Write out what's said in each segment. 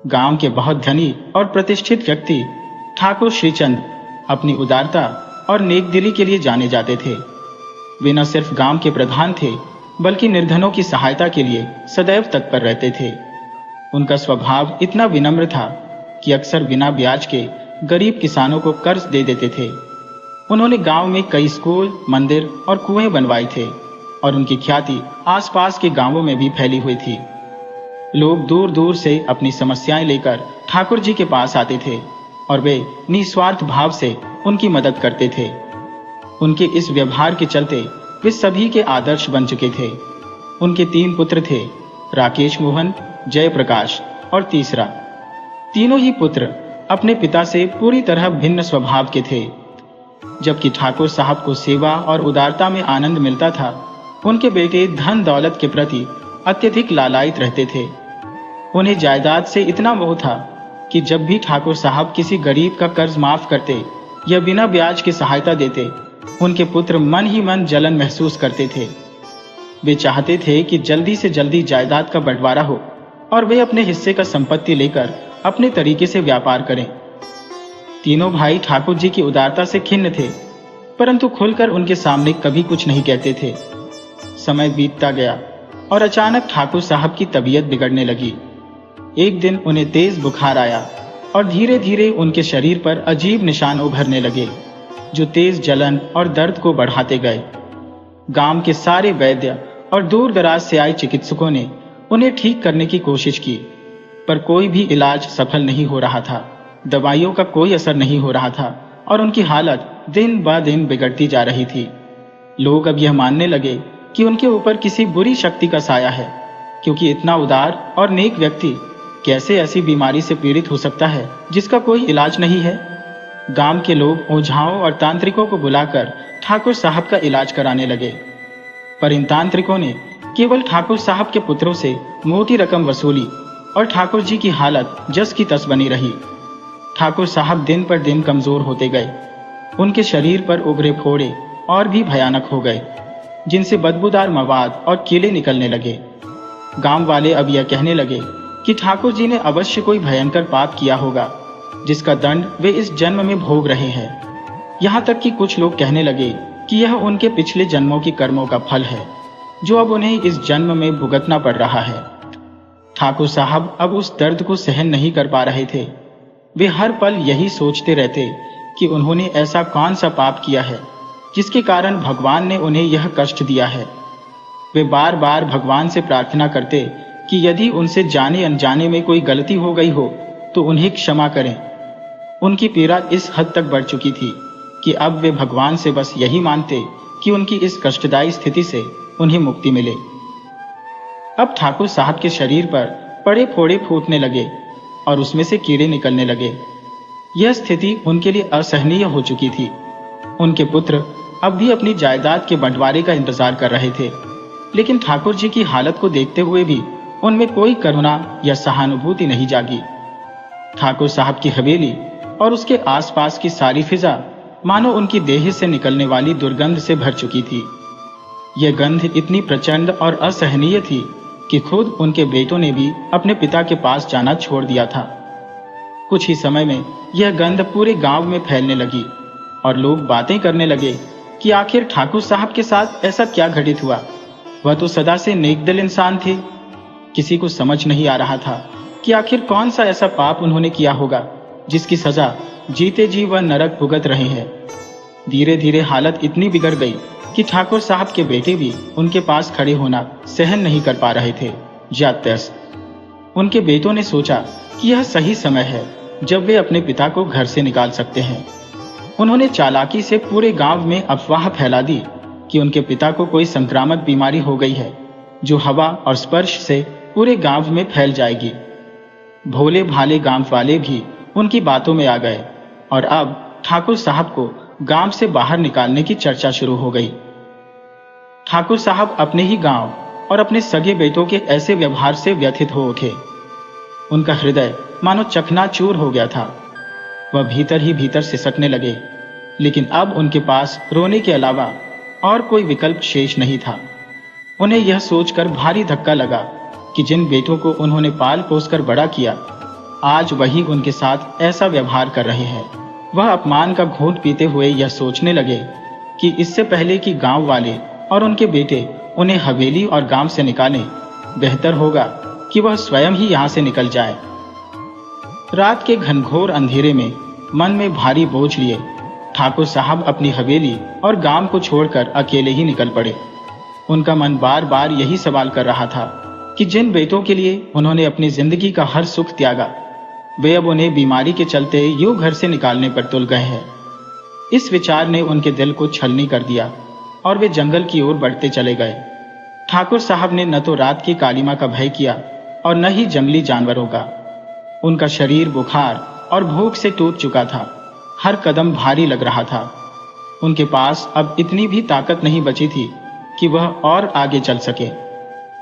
गांव के बहुत धनी और प्रतिष्ठित व्यक्ति ठाकुर श्रीचंद अपनी उदारता और नेकदिली के लिए जाने जाते थे। वे न सिर्फ गांव के प्रधान थे, बल्कि निर्धनों की सहायता के लिए सदैव तत्पर रहते थे। उनका स्वभाव इतना विनम्र था कि अक्सर बिना ब्याज के गरीब किसानों को कर्ज दे देते थे। उन्होंने गांव में कई स्कूल, मंदिर और कुएं बनवाए थे और उनकी ख्याति आसपास के गांवों में भी फैली हुई थी। लोग दूर दूर से अपनी समस्याएं लेकर ठाकुर जी के पास आते थे और वे निस्वार्थ भाव से उनकी मदद करते थे। उनके इस व्यवहार के चलते वे सभी के आदर्श बन चुके थे। उनके 3 पुत्र थे, राकेश मोहन, जयप्रकाश और तीसरा। तीनों ही पुत्र अपने पिता से पूरी तरह भिन्न स्वभाव के थे। जबकि ठाकुर साहब को सेवा और उदारता में आनंद मिलता था, उनके बेटे धन दौलत के प्रति अत्यधिक लालायित रहते थे। उन्हें जायदाद से इतना मोह था कि जब भी ठाकुर साहब किसी गरीब का कर्ज माफ करते या बिना ब्याज की सहायता देते, उनके पुत्र मन ही मन जलन महसूस करते थे। वे चाहते थे कि जल्दी से जल्दी जायदाद का बंटवारा हो और वे अपने हिस्से का संपत्ति लेकर अपने तरीके से व्यापार करें। तीनों भाई ठाकुर जी की उदारता से खिन्न थे, परंतु खुलकर उनके सामने कभी कुछ नहीं कहते थे। समय बीतता गया और अचानक ठाकुर साहब की तबीयत बिगड़ने लगी। एक दिन उन्हें तेज बुखार आया और धीरे धीरे उनके शरीर पर अजीब निशान उभरने लगे, जो तेज जलन और दर्द को बढ़ाते गए। गांव के सारे वैद्य और दूर दराज से आए चिकित्सकों ने उन्हें ठीक करने की कोशिश की, पर कोई भी इलाज सफल नहीं हो रहा था। दवाइयों का कोई असर नहीं हो रहा था और उनकी हालत दिन ब दिन बिगड़ती जा रही थी। लोग अब यह मानने लगे कि उनके ऊपर किसी बुरी शक्ति का साया है, क्योंकि इतना उदार और नेक व्यक्ति कैसे ऐसी बीमारी से पीड़ित हो सकता है जिसका कोई इलाज नहीं है। गांव के लोग ओझाओं और तांत्रिकों को बुलाकर ठाकुर साहब का इलाज कराने लगे, पर इन तांत्रिकों ने केवल ठाकुर साहब के पुत्रों से मोटी रकम वसूली और ठाकुर जी की हालत जस की तस बनी रही। ठाकुर साहब दिन पर दिन कमजोर होते गए। उनके शरीर पर उभरे फोड़े और भी भयानक हो गए, जिनसे बदबूदार मवाद और कीड़े निकलने लगे। गांव वाले अब यह कहने लगे कि ठाकुर जी ने अवश्य कोई भयंकर पाप किया होगा, जिसका दंड वे इस जन्म में भोग रहे हैं। यहाँ तक कि कुछ लोग कहने लगे कि यह उनके पिछले जन्मों की कर्मों का फल है, जो अब उन्हें इस जन्म में भुगतना पड़ रहा है। ठाकुर साहब अब उस दर्द को सहन नहीं कर पा रहे थे। वे हर पल यही सोचते रहते कि उन्होंने ऐसा कौन सा पाप किया है जिसके कारण भगवान ने उन्हें यह कष्ट दिया है। वे बार बार भगवान से प्रार्थना करते कि यदि उनसे जाने अनजाने में कोई गलती हो गई हो तो उन्हें क्षमा करें। उनकी पीड़ा इस हद तक बढ़ चुकी थी कि अब वे भगवान से बस यही मांगते कि उनकी इस कष्टदायी स्थिति से उन्हें मुक्ति मिले। अब ठाकुर साहब के शरीर पर बड़े फोड़े फूटने लगे और उसमें से कीड़े निकलने लगे। यह स्थिति उनके लिए असहनीय हो चुकी थी। उनके पुत्र अब भी अपनी जायदाद के बंटवारे का इंतजार कर रहे थे, लेकिन ठाकुर जी की हालत को देखते हुए भी उनमें कोई करुणा या सहानुभूति नहीं जागी। ठाकुर साहब की हवेली और उसके आसपास की सारी फिजा मानो उनकी देह से निकलने वाली दुर्गंध से भर चुकी थी। यह गंध इतनी प्रचंड और असहनीय थी कि खुद उनके बेटों ने भी अपने पिता के पास जाना छोड़ दिया था। कुछ ही समय में यह गंध पूरे गांव में फैलने लगी और लोग बातें करने लगे कि आखिर ठाकुर साहब के साथ ऐसा क्या घटित हुआ। वह तो सदा से नेकदिल इंसान थे। किसी को समझ नहीं आ रहा था कि आखिर कौन सा ऐसा पाप उन्होंने किया होगा जिसकी सजा जीते जी वह नरक भुगत रहे हैं। धीरे धीरे हालत इतनी बिगड़ गई कि ठाकुर साहब के बेटे भी उनके पास खड़े होना सहन नहीं कर पा रहे थे। ज्यातस उनके बेटों ने सोचा कि यह सही समय है जब वे अपने पिता को घर से निकाल सकते हैं। उन्होंने चालाकी से पूरे गांव में अफवाह फैला दी कि उनके पिता को कोई संक्रामक बीमारी हो गई है, जो हवा और स्पर्श से पूरे गांव में फैल जाएगी। भोले भाले गांव वाले भी उनकी बातों में आ गए और अब ठाकुर साहब को गांव से बाहर निकालने की चर्चा शुरू हो गई। ठाकुर साहब अपने ही गांव और अपने सगे बेटों के ऐसे व्यवहार से व्यथित हो उठे। उनका हृदय मानो चकनाचूर हो गया था। वह भीतर ही भीतर सिसकने लगे, लेकिन अब उनके पास रोने के अलावा और कोई विकल्प शेष नहीं था। उन्हें यह सोचकर भारी धक्का लगा कि जिन बेटों को उन्होंने पाल पोस कर बड़ा किया, आज वही उनके साथ ऐसा व्यवहार कर रहे हैं। वह अपमान का घूंट पीते हुए यह सोचने लगे कि इससे पहले कि गांव वाले और उनके बेटे उन्हें हवेली और गांव से निकालें, बेहतर होगा कि वह स्वयं ही यहां से निकल जाए। रात के घनघोर अंधेरे में मन में भारी बोझ लिए ठाकुर साहब अपनी हवेली और गांव को छोड़कर अकेले ही निकल पड़े। उनका मन बार बार यही सवाल कर रहा था कि जिन बेटों के लिए उन्होंने अपनी जिंदगी का हर सुख त्यागा, वे अब उन्हें बीमारी के चलते यूं घर से निकालने पर तुल गए हैं। इस विचार ने उनके दिल को छलनी कर दिया और वे जंगल की ओर बढ़ते चले गए। ठाकुर साहब ने न तो रात की कालिमा का भय किया और न ही जंगली जानवरों का। उनका शरीर बुखार और भूख से टूट चुका था, हर कदम भारी लग रहा था। उनके पास अब इतनी भी ताकत नहीं बची थी कि वह और आगे चल सके।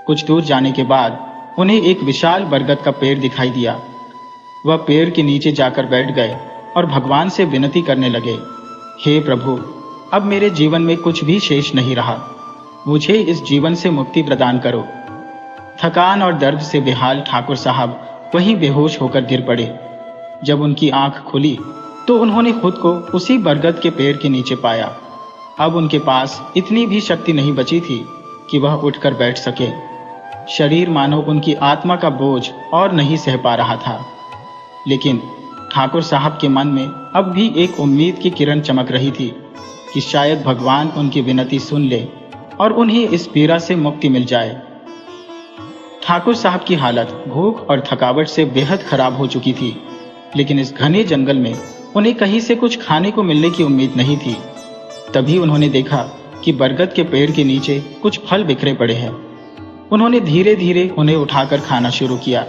कुछ दूर जाने के बाद उन्हें एक विशाल बरगद का पेड़ दिखाई दिया। वह पेड़ के नीचे जाकर बैठ गए और भगवान से विनती करने लगे, हे प्रभु, अब मेरे जीवन में कुछ भी शेष नहीं रहा, मुझे इस जीवन से मुक्ति प्रदान करो। थकान और दर्द से बेहाल ठाकुर साहब वहीं बेहोश होकर गिर पड़े। जब उनकी आंख खुली तो उन्होंने खुद को उसी बरगद के पेड़ के नीचे पाया। अब उनके पास इतनी भी शक्ति नहीं बची थी कि वह उठकर बैठ सके। शरीर मानो उनकी आत्मा का बोझ और नहीं सह पा रहा था। लेकिन ठाकुर साहब के मन में अब भी एक उम्मीद की किरण चमक रही थी कि शायद भगवान उनकी विनती सुन ले और उन्हें इस पीड़ा से मुक्ति मिल जाए। ठाकुर साहब की हालत भूख और थकावट से बेहद खराब हो चुकी थी, लेकिन इस घने जंगल में उन्हें कहीं से कुछ खाने को मिलने की उम्मीद नहीं थी। तभी उन्होंने देखा कि बरगद के पेड़ के नीचे कुछ फल बिखरे पड़े हैं। उन्होंने धीरे धीरे उन्हें उठाकर खाना शुरू किया,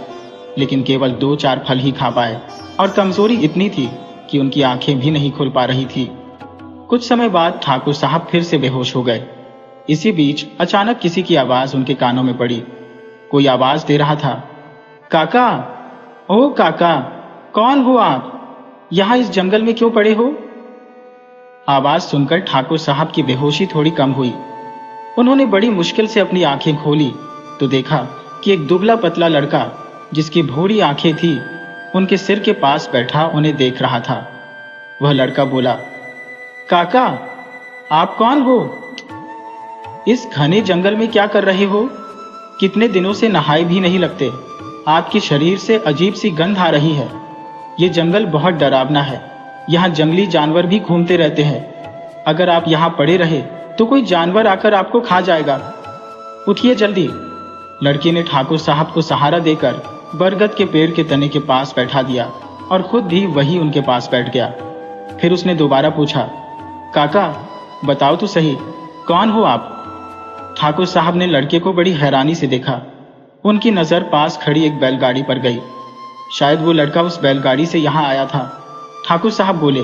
लेकिन केवल 2-4 फल ही खा पाए और कमजोरी इतनी थी कि उनकी आंखें भी नहीं खुल पा रही थी। कुछ समय बाद ठाकुर साहब फिर से बेहोश हो गए। इसी बीच अचानक किसी की आवाज उनके कानों में पड़ी। कोई आवाज दे रहा था, काका, ओ काका, कौन हो आप? यहां इस जंगल में क्यों पड़े हो? आवाज सुनकर ठाकुर साहब की बेहोशी थोड़ी कम हुई। उन्होंने बड़ी मुश्किल से अपनी आंखें खोली तो देखा कि एक दुबला पतला लड़का जिसकी भूरी आंखें थी उनके सिर के पास बैठा उन्हें देख रहा था। वह लड़का बोला, काका, आप कौन हो? इस घने जंगल में क्या कर रहे हो? कितने दिनों से नहाए भी नहीं लगते। आपके शरीर से अजीब सी गंध आ रही है। ये जंगल बहुत डरावना है, यहाँ जंगली जानवर भी घूमते रहते हैं। अगर आप यहाँ पड़े रहे तो कोई जानवर आकर आपको खा जाएगा। उठिए जल्दी। लड़की ने ठाकुर साहब को सहारा देकर बरगद के पेड़ के तने के पास बैठा दिया और खुद भी वही उनके पास बैठ गया। फिर उसने दोबारा पूछा, काका, बताओ तो सही, कौन हो आप? ठाकुर साहब ने लड़के को बड़ी हैरानी से देखा। उनकी नजर पास खड़ी एक बैलगाड़ी पर गई। शायद वो लड़का उस बैलगाड़ी से यहाँ आया था। ठाकुर साहब बोले,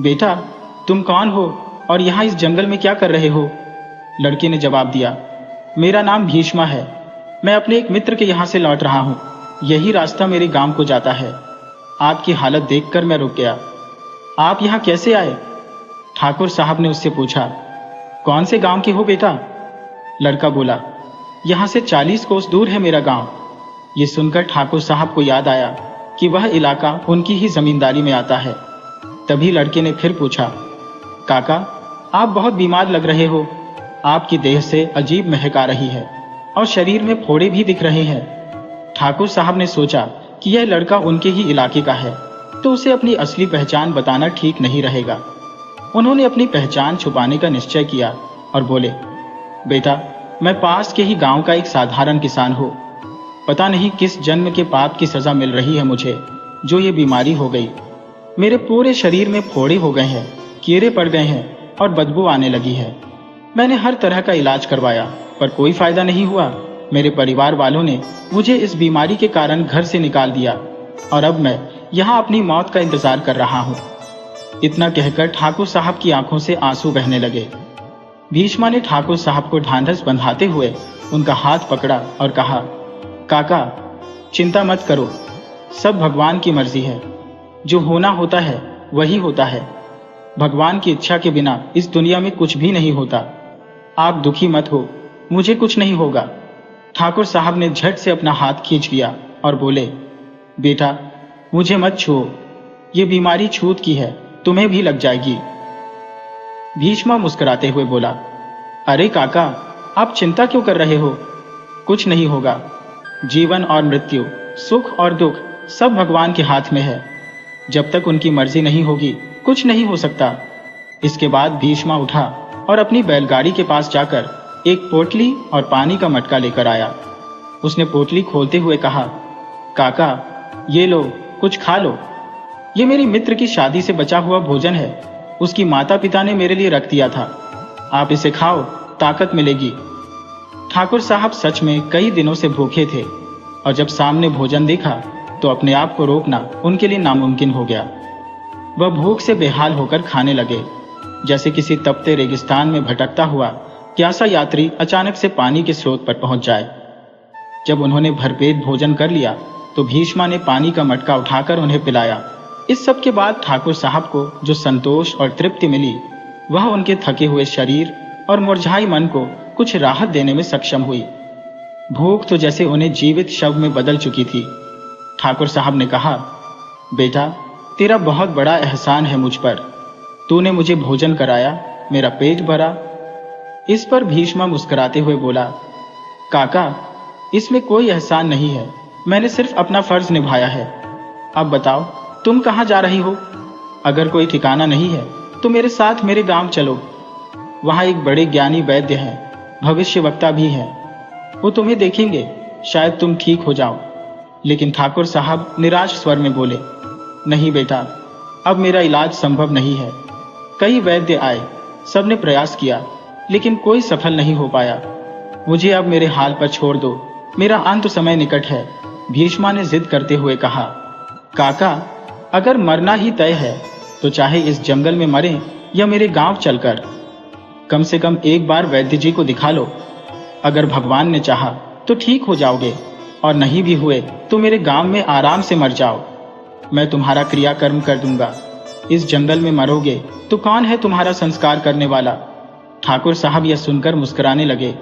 बेटा, तुम कौन हो और यहाँ इस जंगल में क्या कर रहे हो? लड़के ने जवाब दिया, मेरा नाम भीष्मा है। मैं अपने एक मित्र के यहाँ से लौट रहा हूँ। यही रास्ता मेरे गांव को जाता है। आपकी हालत देखकर मैं रुक गया। आप यहाँ कैसे आए? ठाकुर साहब ने उससे पूछा, कौन से गांव के हो बेटा? लड़का बोला, यहाँ से 40 कोस दूर है मेरा गांव। ये सुनकर ठाकुर साहब को याद आया कि वह इलाका उनकी ही जमींदारी में आता है। तभी लड़के ने फिर पूछा, काका, आप बहुत बीमार लग रहे हो। आपकी देह से अजीब महक आ रही है और शरीर में फोड़े भी दिख रहे हैं। ठाकुर साहब ने सोचा कि यह लड़का उनके ही इलाके का है, तो उसे अपनी असली पहचान बताना ठीक नहीं रहेगा। उन्होंने अपनी पहचान छुपाने का निश्चय किया और बोले, बेटा, मैं पास के ही गांव का एक साधारण किसान हूँ। पता नहीं किस जन्म के पाप की सजा मिल रही है मुझे, जो ये बीमारी हो गई। मेरे पूरे शरीर में फोड़े हो गए हैं, कीड़े पड़ गए हैं और बदबू आने लगी है। मैंने हर तरह का इलाज करवाया पर कोई फायदा नहीं हुआ। मेरे परिवार वालों ने मुझे इस बीमारी के कारण घर से निकाल दिया और अब मैं यहाँ अपनी मौत का इंतजार कर रहा हूँ। इतना कहकर ठाकुर साहब की आंखों से आंसू बहने लगे। भीष्मा ने ठाकुर साहब को ढांढस बंधाते हुए उनका हाथ पकड़ा और कहा, काका, चिंता मत करो, सब भगवान की मर्जी है। जो होना होता है वही होता है। भगवान की इच्छा के बिना इस दुनिया में कुछ भी नहीं होता। आप दुखी मत हो, मुझे कुछ नहीं होगा। ठाकुर साहब ने झट से अपना हाथ खींच लिया और बोले, बेटा, मुझे मत छुओ, ये बीमारी छूत की है, तुम्हें भी लग जाएगी। भीष्म मुस्कुराते हुए बोला, अरे काका, आप चिंता क्यों कर रहे हो? कुछ नहीं होगा। जीवन और मृत्यु, सुख और दुख सब भगवान के हाथ में है। जब तक उनकी मर्जी नहीं होगी कुछ नहीं हो सकता। इसके बाद भीष्म उठा और अपनी बैलगाड़ी के पास जाकर एक पोटली और पानी का मटका लेकर आया। उसने पोटली खोलते हुए कहा, काका, ये लो, कुछ खा लो। ये मेरी मित्र की शादी से बचा हुआ भोजन है, उसकी माता पिता ने मेरे लिए रख दिया था। आप इसे खाओ, ताकत मिलेगी। ठाकुर साहब सच में कई दिनों से भूखे थे और जब सामने भोजन देखा तो अपने आप को रोकना उनके लिए नामुमकिन हो गया। वह भूख से बेहाल होकर खाने लगे, जैसे किसी तपते रेगिस्तान में भटकता हुआ प्यासा यात्री अचानक से पानी के स्रोत पर पहुंच जाए। जब उन्होंने भरपेट भोजन कर लिया तो भीष्मा ने पानी का मटका उठाकर उन्हें पिलाया। इस सब के बाद ठाकुर साहब को जो संतोष और तृप्ति मिली, वह उनके थके हुए शरीर और मुरझाई मन को कुछ राहत देने में सक्षम हुई। भूख तो जैसे उन्हें जीवित शव में बदल चुकी थी। ठाकुर साहब ने कहा, बेटा, तेरा बहुत बड़ा एहसान है मुझ पर। तूने मुझे भोजन कराया, मेरा पेट भरा। इस पर भीष्म मुस्कुराते हुए बोला, काका, इसमें कोई एहसान नहीं है, मैंने सिर्फ अपना फर्ज निभाया है। अब बताओ, तुम कहाँ जा रही हो? अगर कोई ठिकाना नहीं है तो मेरे साथ मेरे गांव चलो। वहाँ एक बड़े ज्ञानी वैद्य हैं, भविष्यवक्ता भी हैं। वो तुम्हें देखेंगे, शायद तुम ठीक हो जाओ। लेकिन ठाकुर साहब निराश स्वर में बोले, नहीं बेटा, अब मेरा इलाज संभव नहीं है। कई वैद्य आए, सबने प्रयास किया, लेकिन कोई सफल नहीं हो पाया। मुझे अब मेरे हाल पर छोड़ दो, मेरा अंत समय निकट है। भीष्मा ने जिद करते हुए कहा, काका, अगर मरना ही तय है तो चाहे इस जंगल में मरें या मेरे गांव चलकर। कम से कम एक बार वैद्य जी को दिखा लो। अगर भगवान ने चाहा तो ठीक हो जाओगे, और नहीं भी हुए तो मेरे गांव में आराम से मर जाओ। मैं तुम्हारा क्रियाकर्म कर दूंगा। इस जंगल में मरोगे तो कौन है तुम्हारा संस्कार करने वाला? ठाकुर साहब यह सुनकर मुस्कुराने लगे।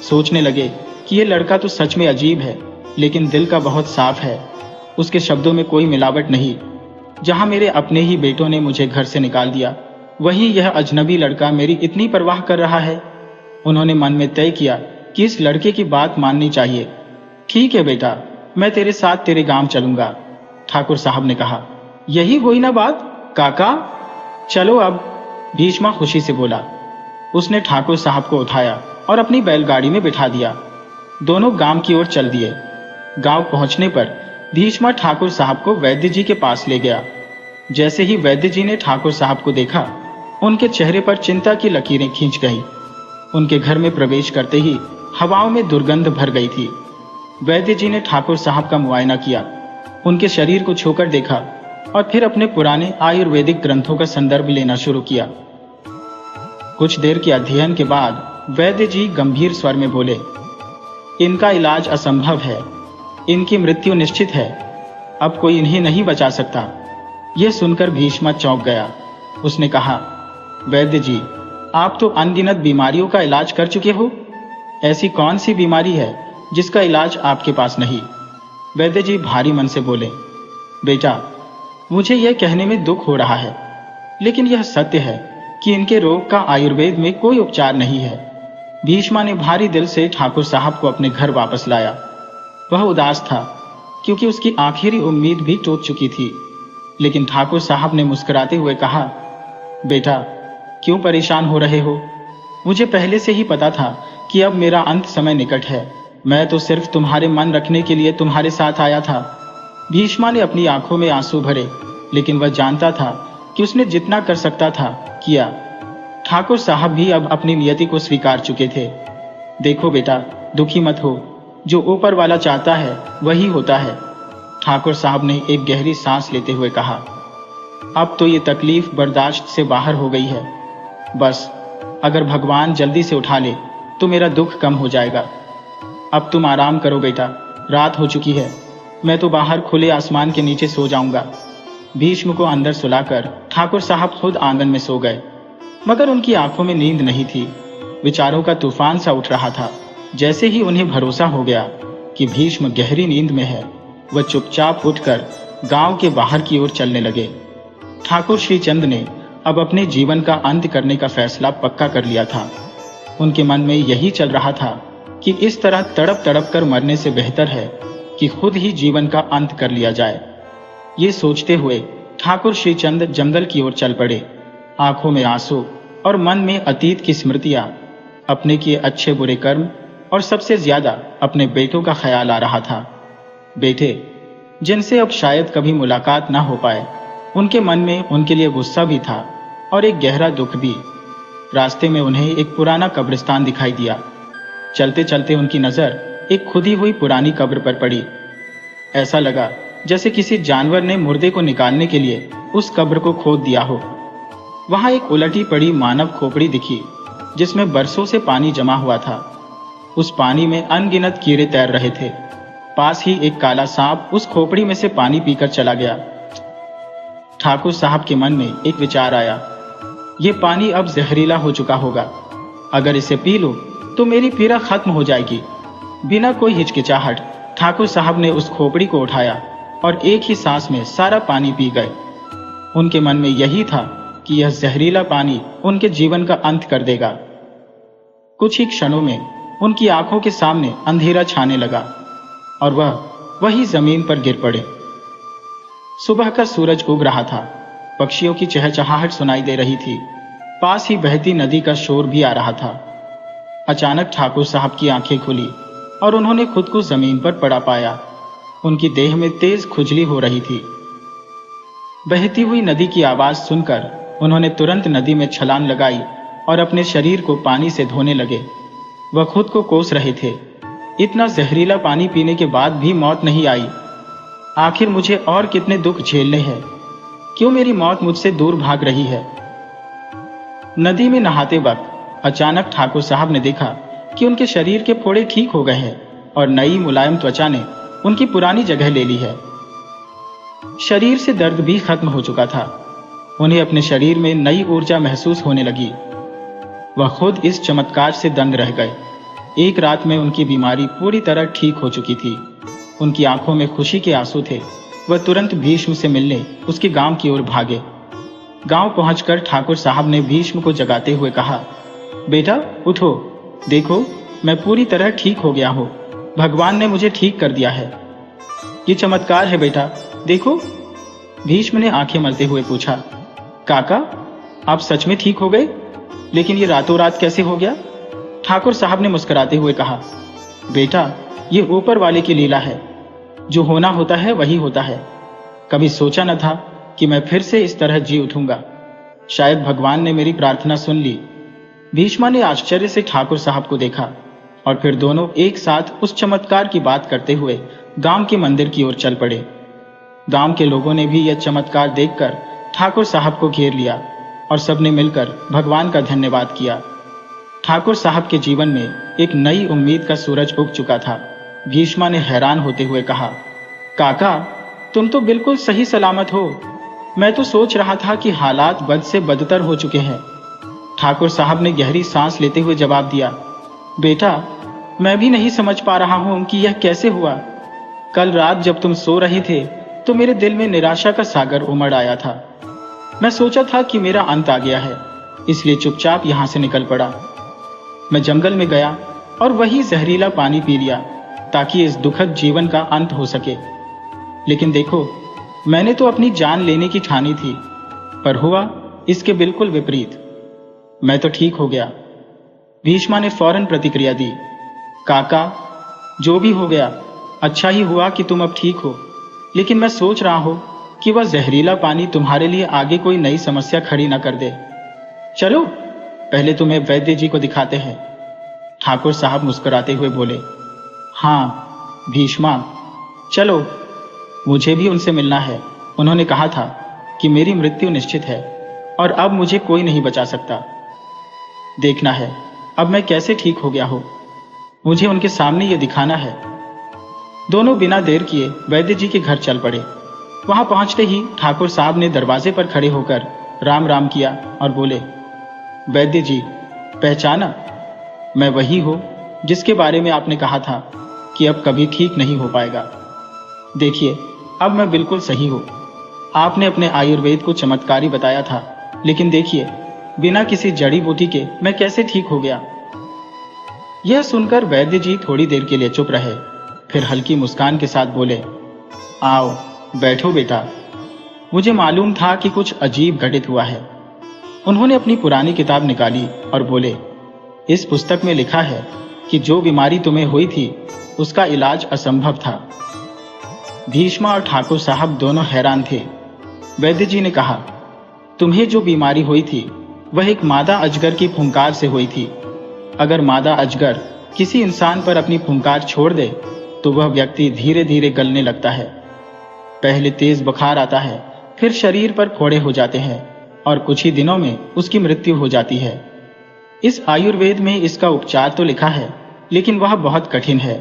सोचने लगे कि यह लड़का तो सच में अजीब है, लेकिन दिल का बहुत साफ है। उसके शब्दों में कोई मिलावट नहीं। जहां मेरे अपने ही बेटों ने मुझे घर से निकाल दिया, वहीं यह अजनबी लड़का मेरी इतनी परवाह कर रहा है। उन्होंने मन में तय किया कि इस लड़के की बात माननी चाहिए। ठीक है बेटा, मैं तेरे साथ तेरे गांव चलूंगा। ठाकुर साहब ने कहा, यही हुई ना बात काका, चलो अब। भीष्मा खुशी से बोला। उसने ठाकुर साहब को उठाया और अपनी बैलगाड़ी में बिठा दिया। दोनों गांव की ओर चल दिए। गांव पहुंचने पर भीष्मा ठाकुर साहब को वैद्य जी के पास ले गया। जैसे ही वैद्य जी ने ठाकुर साहब को देखा, उनके चेहरे पर चिंता की लकीरें खींच गईं। उनके घर में प्रवेश करते ही हवाओं में दुर्गंध भर गई थी। वैद्य जी ने ठाकुर साहब का मुआयना किया, उनके शरीर को छूकर देखा और फिर अपने पुराने आयुर्वेदिक ग्रंथों का संदर्भ लेना शुरू किया। कुछ देर के अध्ययन के बाद वैद्य जी गंभीर स्वर में बोले, इनका इलाज असंभव है, इनकी मृत्यु निश्चित है। अब कोई इन्हें नहीं बचा सकता। यह सुनकर भीष्मा चौंक गया। उसने कहा, वैद्य जी, आप तो अनगिनत बीमारियों का इलाज कर चुके हो। ऐसी कौन सी बीमारी है जिसका इलाज आपके पास नहीं? वैद्य जी भारी मन से बोले, बेटा, मुझे यह कहने में दुख हो रहा है, लेकिन यह सत्य है कि इनके रोग का आयुर्वेद में कोई उपचार नहीं है। भीष्मा ने भारी दिल से ठाकुर साहब को अपने घर वापस लाया। वह उदास था, क्योंकि उसकी आखिरी उम्मीद भी टूट चुकी थी। लेकिन ठाकुर साहब ने मुस्कुराते हुए कहा, बेटा, क्यों परेशान हो रहे हो? मुझे पहले से ही पता था कि अब मेरा अंत समय निकट है। मैं तो सिर्फ तुम्हारे मन रखने के लिए तुम्हारे साथ आया था। भीष्मा ने अपनी आंखों में आंसू भरे, लेकिन वह जानता था कि उसने जितना कर सकता था किया। ठाकुर साहब भी अब अपनी नियति को स्वीकार चुके थे। देखो बेटा, दुखी मत हो, जो ऊपर वाला चाहता है वही होता है। ठाकुर साहब ने एक गहरी सांस लेते हुए कहा, अब तो ये तकलीफ बर्दाश्त से बाहर हो गई है। बस अगर भगवान जल्दी से उठा ले तो मेरा दुख कम हो जाएगा। अब तुम आराम करो बेटा, रात हो चुकी है। मैं तो बाहर खुले आसमान के नीचे सो जाऊंगा। भीष्म को अंदर सुलाकर ठाकुर साहब खुद आंगन में सो गए, मगर उनकी आंखों में नींद नहीं थी। विचारों का तूफान सा उठ रहा था। जैसे ही उन्हें भरोसा हो गया कि भीष्म गहरी नींद में है, वह चुपचाप उठकर गांव के बाहर की ओर चलने लगे। ठाकुर श्रीचंद ने अब अपने जीवन का अंत करने का फैसला पक्का कर लिया था। उनके मन में यही चल रहा था कि इस तरह तड़प तड़प कर मरने से बेहतर है कि खुद ही जीवन का अंत कर लिया जाए। ये सोचते हुए ठाकुर श्रीचंद जंगल की ओर चल पड़े। आंखों में आंसू और मन में अतीत की स्मृतियां, अपने किए अच्छे बुरे कर्म और सबसे ज्यादा अपने बेटों का ख्याल आ रहा था। बेटे जिनसे अब शायद कभी मुलाकात ना हो पाए। उनके मन में उनके लिए गुस्सा भी था और एक गहरा दुख भी। रास्ते में उन्हें एक पुराना कब्रिस्तान दिखाई दिया। चलते चलते उनकी नजर एक खुदी हुई पुरानी कब्र पर पड़ी। ऐसा लगा जैसे किसी जानवर ने मुर्दे को निकालने के लिए उस कब्र को खोद दिया हो। वहां एक उलटी पड़ी मानव खोपड़ी दिखी जिसमें बरसों से पानी जमा हुआ था। उस पानी में अनगिनत कीड़े तैर रहे थे। पास ही एक काला सांप उस खोपड़ी में से पानी पीकर चला गया। ठाकुर साहब के मन में एक विचार आया, ये पानी अब जहरीला हो चुका होगा। अगर इसे पी लूं तो मेरी पीड़ा खत्म हो जाएगी। बिना कोई हिचकिचाहट ठाकुर साहब ने उस खोपड़ी को उठाया और एक ही सांस में सारा पानी पी गए। उनके मन में यही था कि यह जहरीला पानी उनके जीवन का अंत कर देगा। कुछ ही क्षणों में उनकी आंखों के सामने अंधेरा छाने लगा और वह वही जमीन पर गिर पड़े। सुबह का सूरज उग रहा था। पक्षियों की चहचहाहट सुनाई दे रही थी। पास ही बहती नदी का शोर भी आ रहा था। अचानक ठाकुर साहब की आंखें खुली और उन्होंने खुद को जमीन पर पड़ा पाया। उनकी देह में तेज खुजली हो रही थी। बहती हुई नदी की आवाज सुनकर उन्होंने तुरंत नदी में छलांग लगाई और अपने शरीर को पानी से धोने लगे। वह खुद को कोस रहे थे, इतना जहरीला पानी पीने के बाद भी मौत नहीं आई। आखिर मुझे और कितने दुख झेलने हैं? क्यों मेरी मौत मुझसे दूर भाग रही है? नदी में नहाते वक्त अचानक ठाकुर साहब ने देखा कि उनके शरीर के फोड़े ठीक हो गए हैं और नई मुलायम त्वचा ने उनकी पुरानी जगह ले ली है। शरीर से दर्द भी खत्म हो चुका था। उन्हें अपने शरीर में नई ऊर्जा महसूस होने लगी। वह खुद इस चमत्कार से दंग रह गए। एक रात में उनकी बीमारी पूरी तरह ठीक हो चुकी थी। उनकी आंखों में खुशी के आंसू थे। वह तुरंत भीष्म से मिलने उसके गांव की ओर भागे। गांव पहुंचकर ठाकुर साहब ने भीष्म को जगाते हुए कहा, बेटा उठो, देखो मैं पूरी तरह ठीक हो गया हूं। भगवान ने मुझे ठीक कर दिया है। ये चमत्कार है बेटा, देखो। भीष्म ने आंखें मलते हुए पूछा, काका आप सच में ठीक हो गए? लेकिन ये रातों रात कैसे हो गया? ठाकुर साहब ने मुस्कुराते हुए कहा, बेटा ये ऊपर वाले की लीला है। जो होना होता है वही होता है। कभी सोचा न था कि मैं फिर से इस तरह जी उठूंगा। शायद भगवान ने मेरी प्रार्थना सुन ली। भीष्मा ने आश्चर्य से ठाकुर साहब को देखा और फिर दोनों एक साथ उस चमत्कार की बात करते हुए गांव के मंदिर की ओर चल पड़े। गांव के लोगों ने भी यह चमत्कार देखकर ठाकुर साहब को घेर लिया और सबने मिलकर भगवान का धन्यवाद किया। ठाकुर साहब के जीवन में एक नई उम्मीद का सूरज उग चुका था। भीष्मा ने हैरान होते हुए कहा, काका तुम तो बिल्कुल सही सलामत हो। मैं तो सोच रहा था कि हालात बद से बदतर हो चुके हैं। ठाकुर साहब ने गहरी सांस लेते हुए जवाब दिया, बेटा मैं भी नहीं समझ पा रहा हूं कि यह कैसे हुआ। कल रात जब तुम सो रहे थे तो मेरे दिल में निराशा का सागर उमड़ आया था। मैं सोचा था कि मेरा अंत आ गया है, इसलिए चुपचाप यहां से निकल पड़ा। मैं जंगल में गया और वही जहरीला पानी पी लिया ताकि इस दुखद जीवन का अंत हो सके। लेकिन देखो मैंने तो अपनी जान लेने की ठानी थी, पर हुआ इसके बिल्कुल विपरीत। मैं तो ठीक हो गया। भीष्मा ने फौरन प्रतिक्रिया दी, काका जो भी हो गया अच्छा ही हुआ कि तुम अब ठीक हो। लेकिन मैं सोच रहा हूं कि वह जहरीला पानी तुम्हारे लिए आगे कोई नई समस्या खड़ी न कर दे। चलो पहले तुम्हें वैद्य जी को दिखाते हैं। ठाकुर साहब मुस्कुराते हुए बोले, हाँ भीष्मा चलो, मुझे भी उनसे मिलना है। उन्होंने कहा था कि मेरी मृत्यु निश्चित है और अब मुझे कोई नहीं बचा सकता। देखना है अब मैं कैसे ठीक हो गया हूं। मुझे उनके सामने ये दिखाना है। दोनों बिना देर किए वैद्य जी के घर चल पड़े। वहां पहुंचते ही ठाकुर साहब ने दरवाजे पर खड़े होकर राम राम किया और बोले, वैद्य जी पहचाना? मैं वही हूं जिसके बारे में आपने कहा था कि अब कभी ठीक नहीं हो पाएगा। देखिए अब मैं बिल्कुल सही हूँ। आपने अपने आयुर्वेद को चमत्कारी बताया था, लेकिन देखिए, बिना किसी जड़ी बूटी के मैं कैसे ठीक हो गया। यह सुनकर वैद्य जी थोड़ी देर के लिए चुप रहे, फिर हल्की मुस्कान के साथ बोले, आओ बैठो बेटा, मुझे मालूम था कि कुछ अजीब घटित हुआ है। उन्होंने अपनी पुरानी किताब निकाली और बोले, इस पुस्तक में लिखा है कि जो बीमारी तुम्हें हुई थी उसका इलाज असंभव था। भीष्मा और ठाकुर साहब दोनों हैरान थे। वैद्य जी ने कहा, तुम्हें जो बीमारी हुई थी वह एक मादा अजगर की फुंकार से हुई थी। अगर मादा अजगर किसी इंसान पर अपनी फुंकार छोड़ दे तो वह व्यक्ति धीरे धीरे गलने लगता है। पहले तेज बुखार आता है, फिर शरीर पर फोड़े हो जाते हैं और कुछ ही दिनों में उसकी मृत्यु हो जाती है। इस आयुर्वेद में इसका उपचार तो लिखा है, लेकिन वह बहुत कठिन है।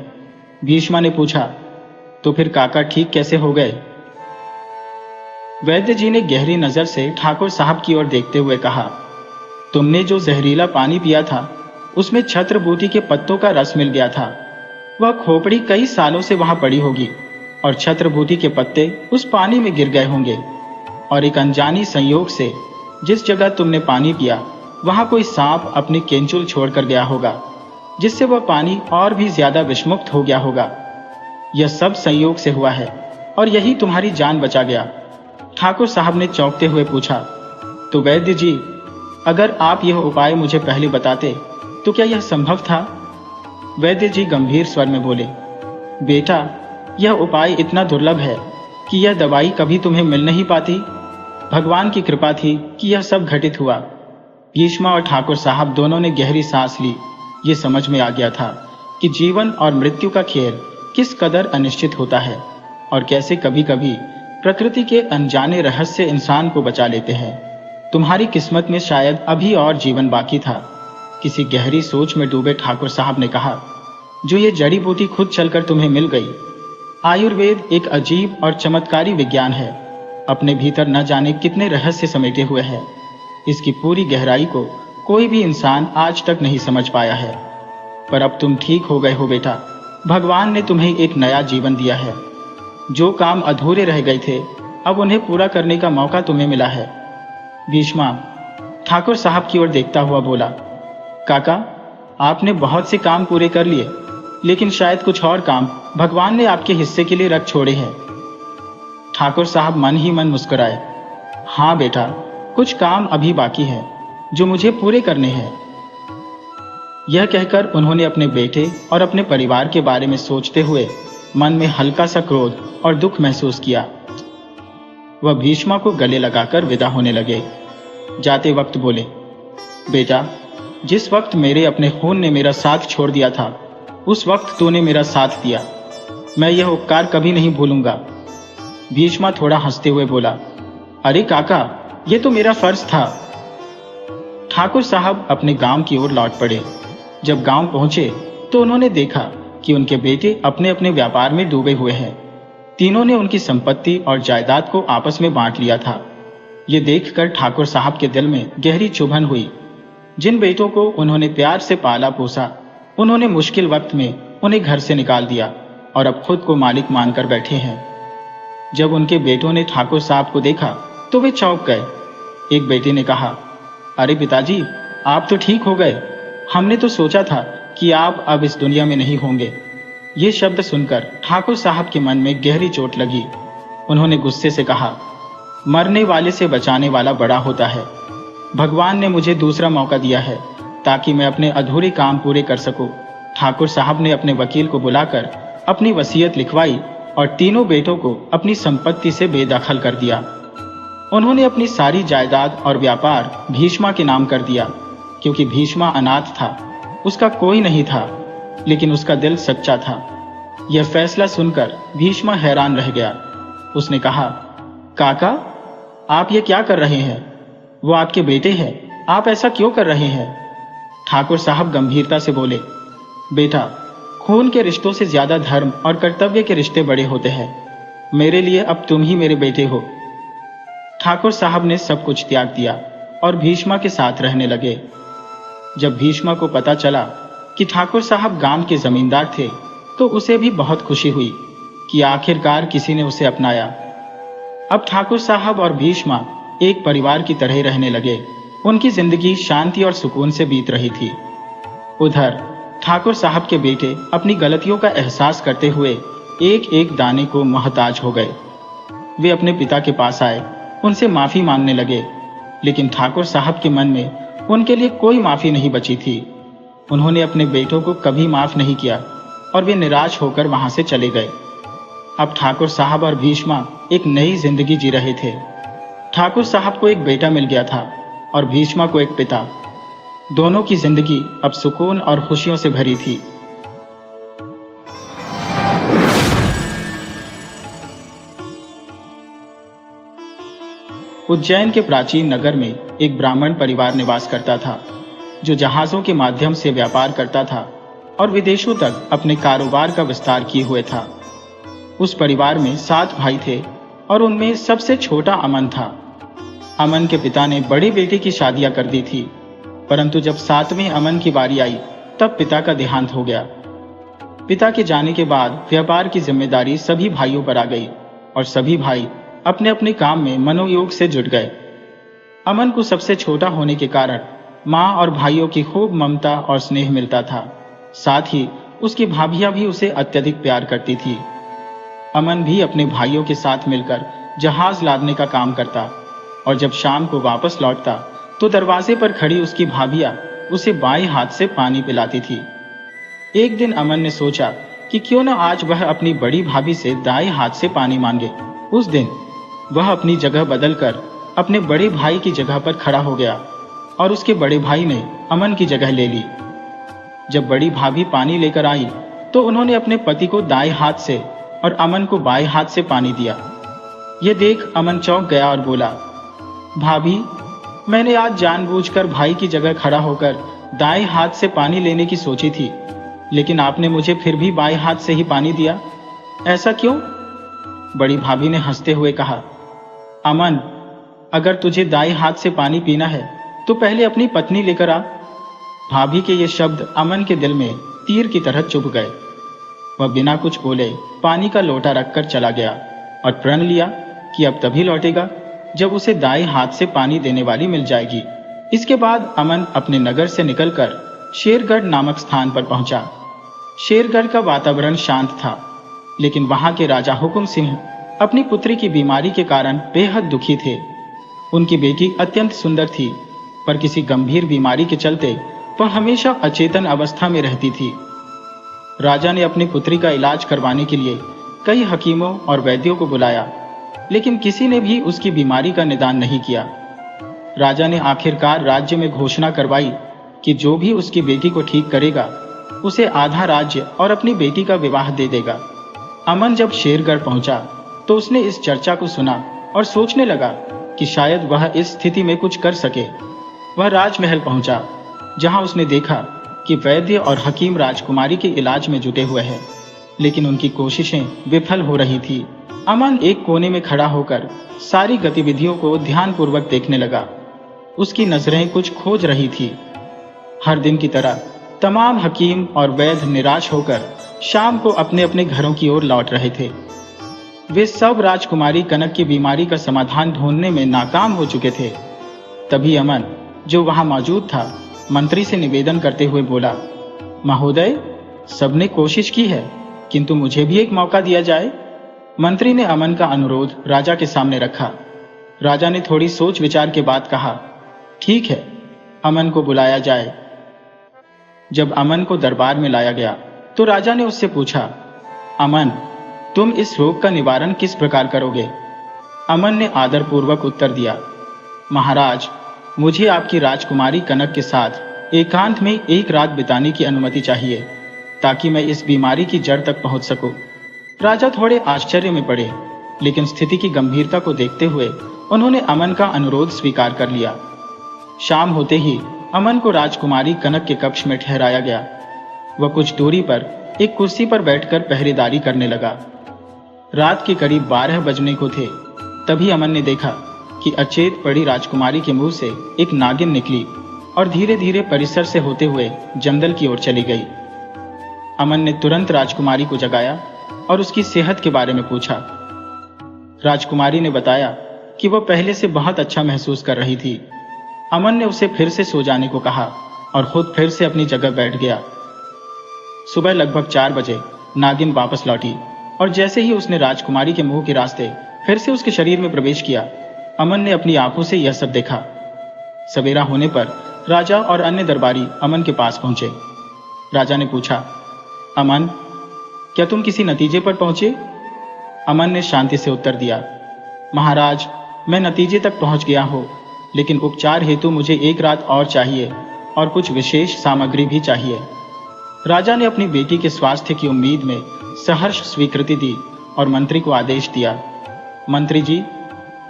भीष्मा ने पूछा, तो फिर काका ठीक कैसे हो गए? वैद्य जी ने गहरी नजर से ठाकुर साहब की ओर देखते हुए कहा, तुमने जो जहरीला पानी पिया था उसमें छत्रबूटी के पत्तों का रस मिल गया था। वह खोपड़ी कई सालों से वहां पड़ी होगी और छत्रबूटी के पत्ते उस पानी में गिर गए होंगे, और एक अनजानी संयोग से जिस जगह तुमने पानी पिया वहां कोई सांप अपनी केंचुल छोड़कर गया होगा, जिससे वह पानी और भी ज्यादा विषमुक्त हो गया होगा। यह सब संयोग से हुआ है और यही तुम्हारी जान बचा गया। ठाकुर साहब ने चौंकते हुए पूछा, तो वैद्य जी, अगर आप यह उपाय मुझे पहले बताते तो क्या यह संभव था? वैद्य जी गंभीर स्वर में बोले, बेटा, यह उपाय इतना दुर्लभ है कि यह दवाई कभी तुम्हें मिल नहीं पाती। भगवान की कृपा थी कि यह सब घटित हुआ। भीष्मा और ठाकुर साहब दोनों ने गहरी सांस ली। ये समझ में आ गया था कि जीवन और मृत्यु का खेल किस कदर अनिश्चित होता है और कैसे कभी कभी प्रकृति के अनजाने रहस्य इंसान को बचा लेते हैं। तुम्हारी किस्मत में शायद अभी और जीवन बाकी था। किसी गहरी सोच में डूबे ठाकुर साहब ने कहा, जो ये जड़ी बूटी खुद चलकर तुम्हें मिल गई। आयुर्वेद एक अजीब और चमत्कारी विज्ञान है, अपने भीतर न जाने कितने रहस्य समेटे हुए है। इसकी पूरी गहराई को कोई भी इंसान आज तक नहीं समझ पाया है। पर अब तुम ठीक हो गए हो बेटा। भगवान ने तुम्हें एक नया जीवन दिया है। जो काम अधूरे रह गए थे अब उन्हें पूरा करने का मौका तुम्हें मिला है। भीष्मा ठाकुर साहब की ओर देखता हुआ बोला, काका, आपने बहुत से काम पूरे कर लिए, लेकिन शायद कुछ और काम भगवान ने आपके हिस्से के लिए रख छोड़े हैं। ठाकुर साहब मन ही मन मुस्कुराए। हाँ बेटा, कुछ काम अभी बाकी है जो मुझे पूरे करने हैं। यह कहकर उन्होंने अपने बेटे और अपने परिवार के बारे में सोचते हुए मन में हल्का सा क्रोध और दुख महसूस किया। वह भीष्मा को गले लगाकर विदा होने लगे। जाते वक्त बोले, बेटा, जिस वक्त मेरे अपने खून ने मेरा साथ छोड़ दिया था उस वक्त तूने मेरा साथ दिया। मैं यह उपकार कभी नहीं भूलूंगा। भीष्मा थोड़ा हंसते हुए बोला, अरे काका, यह तो मेरा फर्ज था। ठाकुर साहब अपने गांव की ओर लौट पड़े। जब गांव पहुंचे तो उन्होंने देखा कि उनके बेटे अपने अपने व्यापार में डूबे हुए हैं। तीनों ने उनकी संपत्ति और जायदाद को आपस में बांट लिया था। ये देखकर ठाकुर साहब के दिल में गहरी चुभन हुई। जिन बेटों को उन्होंने प्यार से पाला पोसा, उन्होंने मुश्किल वक्त में उन्हें घर से निकाल दिया और अब खुद को मालिक मानकर बैठे हैं। जब उनके बेटों ने ठाकुर साहब को देखा तो वे चौंक गए। एक बेटे ने कहा, अरे पिताजी, आप तो ठीक हो गए। हमने तो सोचा था कि आप अब इस दुनिया में नहीं होंगे। ये शब्द सुनकर ठाकुर साहब के मन में गहरी चोट लगी। उन्होंने गुस्से से कहा, मरने वाले से बचाने वाला बड़ा होता है। भगवान ने मुझे दूसरा मौका दिया है ताकि मैं अपने अधूरे काम पूरे कर सकूं। ठाकुर साहब ने अपने वकील को बुलाकर अपनी वसीयत लिखवाई और तीनों बेटों को अपनी संपत्ति से बेदखल कर दिया। उन्होंने अपनी सारी जायदाद और व्यापार भीष्मा के नाम कर दिया, क्योंकि भीष्मा अनाथ था, उसका कोई नहीं था, लेकिन उसका दिल सच्चा था। यह फैसला सुनकर भीष्मा हैरान रह गया। उसने कहा, काका, आप ये क्या कर रहे हैं? वो आपके बेटे हैं, आप ऐसा क्यों कर रहे हैं? ठाकुर साहब गंभीरता से बोले, बेटा, खून के रिश्तों से ज्यादा धर्म और कर्तव्य के रिश्ते बड़े होते हैं। मेरे लिए अब तुम ही मेरे बेटे हो। ठाकुर साहब ने सब कुछ त्याग दिया और भीष्मा के साथ रहने लगे। जब भीष्मा को पता चला कि ठाकुर साहब गांव के जमींदार थे तो उसे भी बहुत खुशी हुई। कि आखिरकार किसी ने उसे अपनाया। अब ठाकुर साहब और भीष्मा एक परिवार की तरह रहने लगे। उनकी जिंदगी शांति और सुकून से बीत रही थी। उधर ठाकुर साहब के बेटे अपनी गलतियों का एहसास करते हुए एक एक दाने को मोहताज हो गए। वे अपने पिता के पास आए, उनसे माफी मांगने लगे, लेकिन ठाकुर साहब के मन में उनके लिए कोई माफी नहीं बची थी। उन्होंने अपने बेटों को कभी माफ नहीं किया और वे निराश होकर वहां से चले गए। अब ठाकुर साहब और भीष्मा एक नई जिंदगी जी रहे थे। ठाकुर साहब को एक बेटा मिल गया था और भीष्मा को एक पिता। दोनों की जिंदगी अब सुकून और खुशियों से भरी थी। उज्जैन के प्राचीन नगर में एक ब्राह्मण परिवार निवास करता था, जो जहाजों के माध्यम से व्यापार करता था और विदेशों तक अपने कारोबार का विस्तार किए हुए था। उस परिवार में 7 भाई थे और उनमें सबसे छोटा अमन था। अमन के पिता ने बड़ी बेटी की शादियां कर दी थी, परंतु जब 7वें अमन की बारी आई तब पिता का देहांत हो गया। पिता के जाने के बाद व्यापार की जिम्मेदारी सभी भाइयों पर आ गई और सभी भाई अपने अपने काम में मनोयोग से जुट गए। अमन को सबसे छोटा होने के कारण माँ और भाइयों की खूब ममता और स्नेह मिलता था। साथ ही उसकी भाभियां भी उसे अत्यधिक प्यार करती थी। अमन भी अपने भाइयों के साथ मिलकर जहाज लादने का काम करता और जब शाम को वापस लौटता तो दरवाजे पर खड़ी उसकी भाभियां उसे बाएं हाथ से पानी पिलाती थी। एक दिन अमन ने सोचा कि क्यों न आज वह अपनी बड़ी भाभी से दाएं हाथ से पानी मांगे। उस दिन वह अपनी जगह बदलकर अपने बड़े भाई की जगह पर खड़ा हो गया और उसके बड़े भाई ने अमन की जगह ले ली। जब बड़ी भाभी पानी लेकर आई तो उन्होंने अपने पति को दाएं हाथ से और अमन को बाएं हाथ से पानी दिया। यह देख अमन चौंक गया और बोला, भाभी, मैंने आज जानबूझकर भाई की जगह खड़ा होकर दाएं हाथ से पानी लेने की सोची थी, लेकिन आपने मुझे फिर भी बाएं हाथ से ही पानी दिया, ऐसा क्यों? बड़ी भाभी ने हंसते हुए कहा, अमन, अगर तुझे दाएं हाथ से पानी पीना है तो पहले अपनी पत्नी लेकर आ। भाभी के ये शब्द अमन के दिल में तीर की तरह चुभ गए। वह बिना कुछ बोले पानी का लोटा रखकर चला गया और प्रण लिया कि अब तभी लौटेगा जब उसे दाएं हाथ से पानी देने वाली मिल जाएगी। इसके बाद अमन अपने नगर से निकलकर शेरगढ़ नामक स्थान पर पहुंचा। शेरगढ़ का वातावरण शांत था, लेकिन वहां के राजा हुकुम सिंह अपनी पुत्री की बीमारी के कारण बेहद दुखी थे। उनकी बेटी अत्यंत सुंदर थी, पर किसी गंभीर बीमारी के चलते वह हमेशा अचेतन अवस्था में रहती थी। राजा ने अपनी पुत्री का इलाज करवाने के लिए कई हकीमों और वैद्यों को बुलाया, लेकिन किसी ने भी उसकी बीमारी का निदान नहीं किया। राजा ने आखिरकार राज्य में घोषणा करवाई कि जो भी उसकी बेटी को ठीक करेगा उसे आधा राज्य और अपनी बेटी का विवाह दे देगा। अमन जब शेरगढ़ पहुंचा तो उसने इस चर्चा को सुना और सोचने लगा कि शायद वह इस स्थिति में कुछ कर सके। वह राजमहल पहुंचा, जहां उसने देखा कि वैद्य और हकीम राजकुमारी के इलाज में जुटे हुए हैं, लेकिन उनकी कोशिशें विफल हो रही थी। अमन एक कोने में खड़ा होकर सारी गतिविधियों को ध्यानपूर्वक देखने लगा। उसकी नजरें कुछ खोज रही थी। हर दिन की तरह तमाम हकीम और वैद्य निराश होकर शाम को अपने अपने घरों की ओर लौट रहे थे। वे सब राजकुमारी कनक की बीमारी का समाधान ढूंढने में नाकाम हो चुके थे। तभी अमन, जो वहां मौजूद था, मंत्री से निवेदन करते हुए बोला, महोदय, सबने कोशिश की है, किंतु मुझे भी एक मौका दिया जाए। मंत्री ने अमन का अनुरोध राजा के सामने रखा। राजा ने थोड़ी सोच विचार के बाद कहा, ठीक है, अमन को बुलाया जाए। जब अमन को दरबार में लाया गया तो राजा ने उससे पूछा, अमन, तुम इस रोग का निवारण किस प्रकार करोगे? अमन ने आदरपूर्वक उत्तर दिया, महाराज, मुझे आपकी राजकुमारी कनक के साथ एकांत में एक रात बिताने की अनुमति चाहिए, ताकि मैं इस बीमारी की जड़ तक पहुंच सकूं। राजा थोड़े आश्चर्य में पड़े, लेकिन स्थिति की गंभीरता को देखते हुए उन्होंने अमन का अनुरोध स्वीकार कर लिया। शाम होते ही अमन को राजकुमारी कनक के कक्ष में ठहराया गया। वह कुछ दूरी पर एक कुर्सी पर बैठकर पहरेदारी करने लगा। रात के करीब 12 बजने को थे। तभी अमन ने देखा कि अचेत पड़ी राजकुमारी के मुंह से एक नागिन निकली और धीरे धीरे परिसर से होते हुए जंगल की ओर चली गई। अमन ने तुरंत राजकुमारी को जगाया और उसकी सेहत के बारे में पूछा। राजकुमारी ने बताया कि वह पहले से बहुत अच्छा महसूस कर रही थी। अमन ने उसे फिर से सो जाने को कहा और खुद फिर से अपनी जगह बैठ गया। सुबह लगभग 4 बजे नागिन वापस लौटी और जैसे ही उसने राजकुमारी के मुंह के रास्ते फिर से उसके शरीर में प्रवेश किया, अमन ने अपनी आंखों से यह सब देखा। सवेरा होने पर राजा और अन्य दरबारी अमन के पास पहुंचे। राजा ने पूछा, अमन, क्या तुम किसी नतीजे पर पहुंचे? अमन ने शांति से उत्तर दिया, महाराज, मैं नतीजे तक पहुंच गया हूं, लेकिन उपचार हेतु मुझे 1 रात और चाहिए और कुछ विशेष सामग्री भी चाहिए। राजा ने अपनी बेटी के स्वास्थ्य की उम्मीद में सहर्ष स्वीकृति दी और मंत्री को आदेश दिया, मंत्री जी,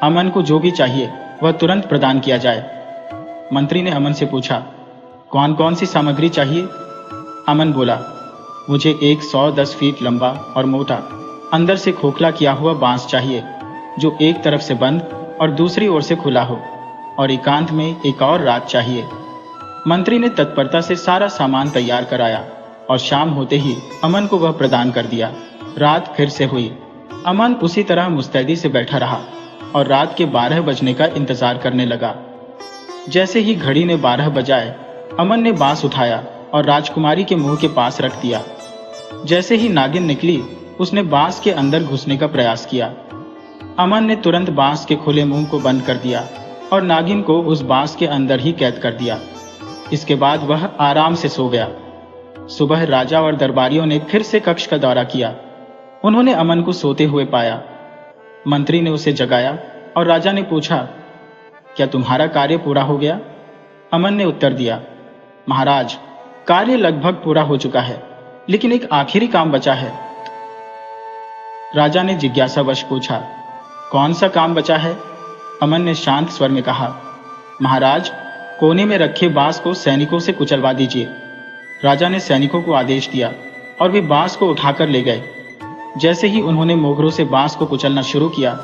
अमन को जो भी चाहिए वह तुरंत प्रदान किया जाए। मंत्री ने अमन से पूछा, कौन कौन सी सामग्री चाहिए? अमन बोला, मुझे एक 110 फीट लंबा और मोटा अंदर से खोखला किया हुआ बांस चाहिए, जो एक तरफ से बंद और दूसरी ओर से खुला हो, और एकांत में एक और रात चाहिए। मंत्री ने तत्परता से सारा सामान तैयार कराया और शाम होते ही अमन को वह प्रदान कर दिया। रात फिर से हुई। अमन उसी तरह मुस्तैदी से बैठा रहा और रात के 12 बजने का इंतजार करने लगा। जैसे ही घड़ी ने 12 बजाए, अमन ने बांस उठाया और राजकुमारी के मुंह के पास रख दिया। जैसे ही नागिन निकली, उसने बांस के अंदर घुसने का प्रयास किया। अमन ने तुरंत बांस के खुले मुंह को बंद कर दिया और नागिन को उस बांस के अंदर ही कैद कर दिया। इसके बाद वह आराम से सो गया। सुबह राजा और दरबारियों ने फिर से कक्ष का दौरा किया। उन्होंने अमन को सोते हुए पाया। मंत्री ने उसे जगाया और राजा ने पूछा, क्या तुम्हारा कार्य पूरा हो गया? अमन ने उत्तर दिया, महाराज, कार्य लगभग पूरा हो चुका है, लेकिन एक आखिरी काम बचा है। राजा ने जिज्ञासावश पूछा, कौन सा काम बचा है? अमन ने शांत स्वर में कहा, महाराज, कोने में रखे बांस को सैनिकों से कुचलवा दीजिए। राजा ने सैनिकों को आदेश दिया और वे बांस को उठाकर ले गए। जैसे ही उन्होंने मोगरों से बांस को कुचलना शुरू किया,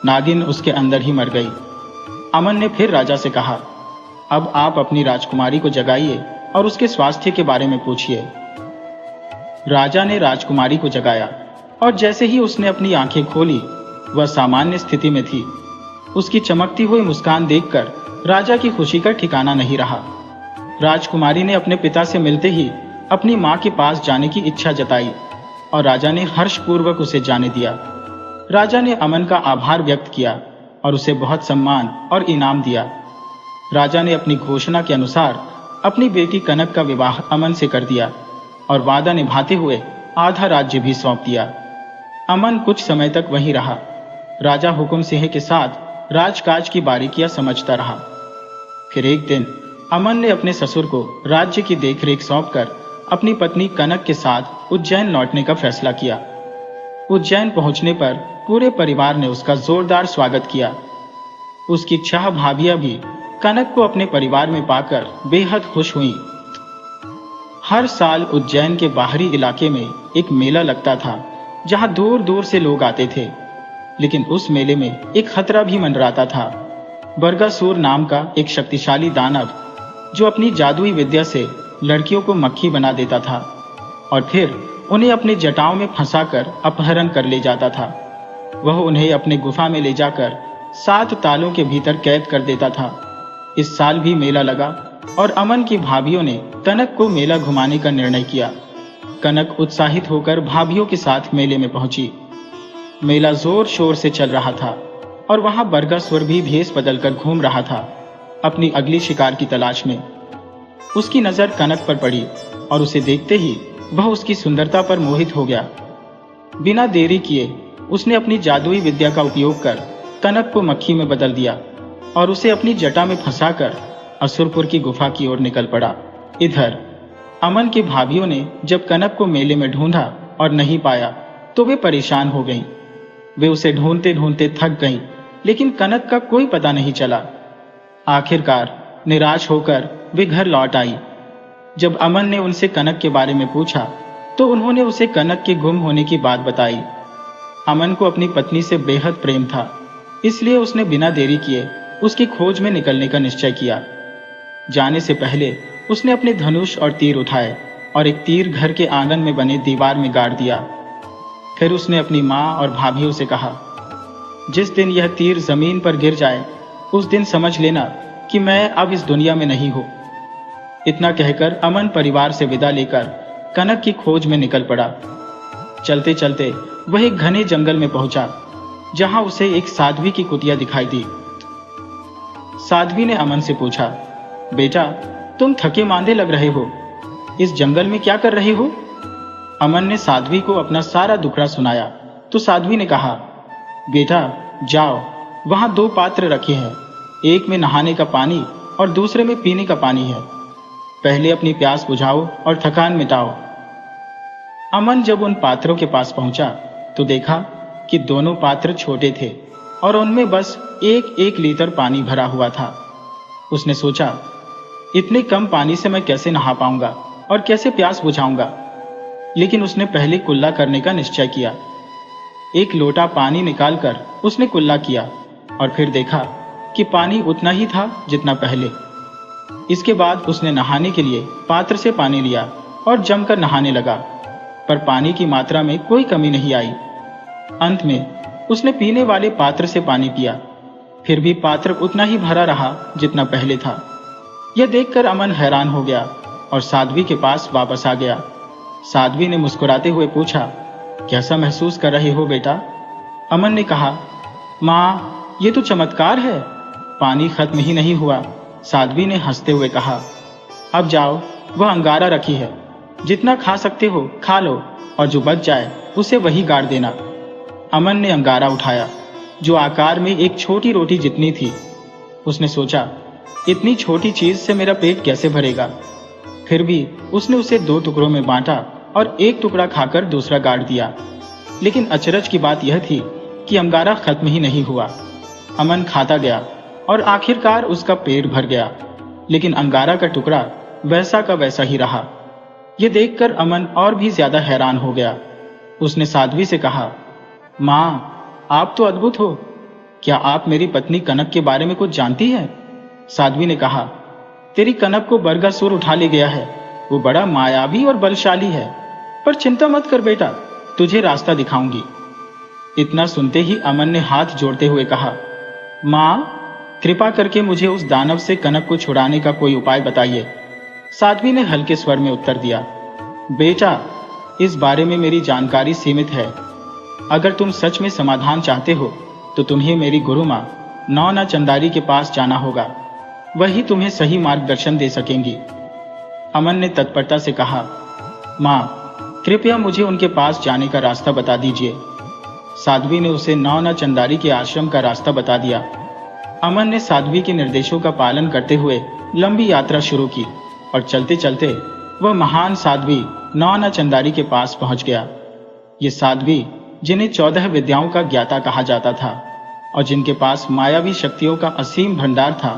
नागिन उसके अंदर ही मर गई। अमन ने फिर राजा से कहा, अब आप अपनी राजकुमारी को जगाइए और उसके स्वास्थ्य के बारे में पूछिए। राजा ने राजकुमारी को जगाया और जैसे ही उसने अपनी आंखें खोली, वह सामान्य स्थिति में थी। उसकी चमकती हुई मुस्कान देखकर राजा की खुशी का ठिकाना नहीं रहा। राजकुमारी ने अपने पिता से मिलते ही अपनी मां के पास जाने की इच्छा जताई और राजा ने हर्षपूर्वक उसे जाने दिया। राजा ने अमन का आभार व्यक्त किया और उसे बहुत सम्मान और इनाम दिया। राजा ने अपनी घोषणा के अनुसार अपनी बेटी कनक का विवाह अमन से कर दिया और वादा निभाते हुए आधा राज्य भी सौंप दिया। अमन कुछ समय तक वहीं रहा। राजा हुकुम सिंह के साथ राजकाज की बारीकियां समझता रहा। फिर एक दिन अमन ने अपने ससुर को राज्य की देखरेख सौंपकर अपनी पत्नी कनक के साथ उज्जैन लौटने का फैसला किया। उज्जैन पहुंचने पर पूरे परिवार ने उसका जोरदार स्वागत किया। उसकी 6 भाभियां भी कनक को अपने परिवार में पाकर बेहद खुश हुईं। हर साल उज्जैन के बाहरी इलाके में एक मेला लगता था, जहां दूर दूर से लोग आते थे, लेकिन उस मेले में एक खतरा भी मंडराता था। बरगासुर नाम का एक शक्तिशाली दानव, जो अपनी जादुई विद्या से लड़कियों को मक्खी बना देता था और फिर उन्हें अपनी जटाओं में फंसाकर अपहरण कर ले जाता था। वह उन्हें अपने गुफा में ले जाकर 7 तालों के भीतर कैद कर देता था। इस साल भी मेला लगा और अमन की भाभियों ने कनक को मेला घुमाने का निर्णय किया। कनक उत्साहित होकर भाभियों के साथ मेले में पहुंची। मेला जोर शोर से चल रहा था और वहां बरगासुर भी भेष बदलकर घूम रहा था, अपनी अगली शिकार की तलाश में। उसकी नजर कनक पर पड़ी और उसे देखते ही वह उसकी सुंदरता पर मोहित हो गया। बिना देरी किए उसने अपनी जादुई विद्या का उपयोग कर कनक को मक्खी में बदल दिया और उसे अपनी जटा में फंसाकर असुरपुर की गुफा की ओर निकल पड़ा। इधर अमन की भाभियों ने जब कनक को मेले में ढूंढा और नहीं पाया तो वे परेशान हो गईं। वे उसे ढूंढते ढूंढते थक गईं, लेकिन कनक का कोई पता नहीं चला। आखिरकार निराश होकर वे घर लौट आई। जब अमन ने उनसे कनक के बारे में पूछा तो उन्होंने उसे कनक के गुम होने की बात बताई। अमन को अपनी पत्नी से बेहद प्रेम था, इसलिए उसने बिना देरी किए उसकी खोज में निकलने का निश्चय किया। जाने से पहले उसने अपने धनुष और तीर उठाए और एक तीर घर के आंगन में बने दीवार में गाड़ दिया। फिर उसने अपनी माँ और भाभीयों से कहा, जिस दिन यह तीर जमीन पर गिर जाए उस दिन समझ लेना कि मैं अब इस दुनिया में नहीं हूं। इतना कहकर अमन परिवार से विदा लेकर कनक की खोज में निकल पड़ा। चलते चलते वह एक घने जंगल में पहुंचा, जहां उसे एक साध्वी की कुटिया दिखाई दी। साध्वी ने अमन से पूछा, बेटा तुम थके मांदे लग रहे हो, इस जंगल में क्या कर रहे हो? अमन ने साध्वी को अपना सारा दुखड़ा सुनाया तो साध्वी ने कहा, बेटा जाओ, वहां 2 पात्र रखे हैं, एक में नहाने का पानी और दूसरे में पीने का पानी है। पहले अपनी प्यास बुझाओ और थकान मिटाओ। अमन जब उन पात्रों के पास पहुंचा तो देखा कि दोनों पात्र छोटे थे और उनमें बस 1-1 लीटर पानी भरा हुआ था। उसने सोचा, इतने कम पानी से मैं कैसे नहा पाऊंगा और कैसे प्यास बुझाऊंगा। लेकिन उसने पहले कुल्ला करने का निश्चय किया। एक लोटा पानी निकालकर उसने कुल्ला किया और फिर देखा कि पानी उतना ही था जितना पहले। इसके बाद उसने नहाने के लिए पात्र से पानी लिया और जमकर नहाने लगा, पर पानी की मात्रा में कोई कमी नहीं आई। अंत में उसने पीने वाले पात्र से पानी पिया, फिर भी पात्र उतना ही भरा रहा जितना पहले था। यह देखकर अमन हैरान हो गया और साध्वी के पास वापस आ गया। साध्वी ने मुस्कुराते हुए पूछा, कैसा महसूस कर रहे हो बेटा? अमन ने कहा, माँ ये तो चमत्कार है, पानी खत्म ही नहीं हुआ। साध्वी ने हंसते हुए कहा, अब जाओ, वह अंगारा रखी है, जितना खा सकते हो खा लो और जो बच जाए उसे वही गाड़ देना। अमन ने अंगारा उठाया, जो आकार में एक छोटी रोटी जितनी थी। उसने सोचा, इतनी छोटी चीज से मेरा पेट कैसे भरेगा। फिर भी उसने उसे 2 टुकड़ों में बांटा और एक टुकड़ा खाकर दूसरा गाड़ दिया। लेकिन अचरज की बात यह थी कि अंगारा खत्म ही नहीं हुआ। अमन खाता गया और आखिरकार उसका पेट भर गया, लेकिन अंगारा का टुकड़ा वैसा का वैसा ही रहा। यह देखकर अमन और भी ज्यादा हैरान हो गया। उसने साध्वी से कहा, माँ आप तो अद्भुत हो, क्या आप मेरी पत्नी कनक के बारे में कुछ जानती है? साध्वी ने कहा, तेरी कनक को बरगासुर उठा ले गया है, वो बड़ा मायावी और बलशाली है, पर चिंता मत कर बेटा, तुझे रास्ता दिखाऊंगी। इतना सुनते ही अमन ने हाथ जोड़ते हुए कहा, माँ कृपा करके मुझे उस दानव से कनक को छुड़ाने का कोई उपाय बताइए। साध्वी ने हल्के स्वर में उत्तर दिया, बेटा इस बारे में मेरी जानकारी सीमित है। अगर तुम सच में समाधान चाहते हो तो तुम्हें मेरी गुरु माँ नौना चंदारी के पास जाना होगा, वही तुम्हें सही मार्गदर्शन दे सकेंगी। अमन ने तत्परता से कहा, माँ कृपया मुझे उनके पास जाने का रास्ता बता दीजिए। साध्वी ने उसे नौना चंदारी के आश्रम का रास्ता बता दिया। अमन ने साध्वी के निर्देशों का पालन करते हुए लंबी यात्रा शुरू की और चलते चलते वह महान साध्वी नौना चंदारी के पास पहुंच गया। ये साध्वी, जिन्हें 14 विद्याओं का ज्ञाता कहा जाता था और जिनके पास मायावी शक्तियों का असीम भंडार था,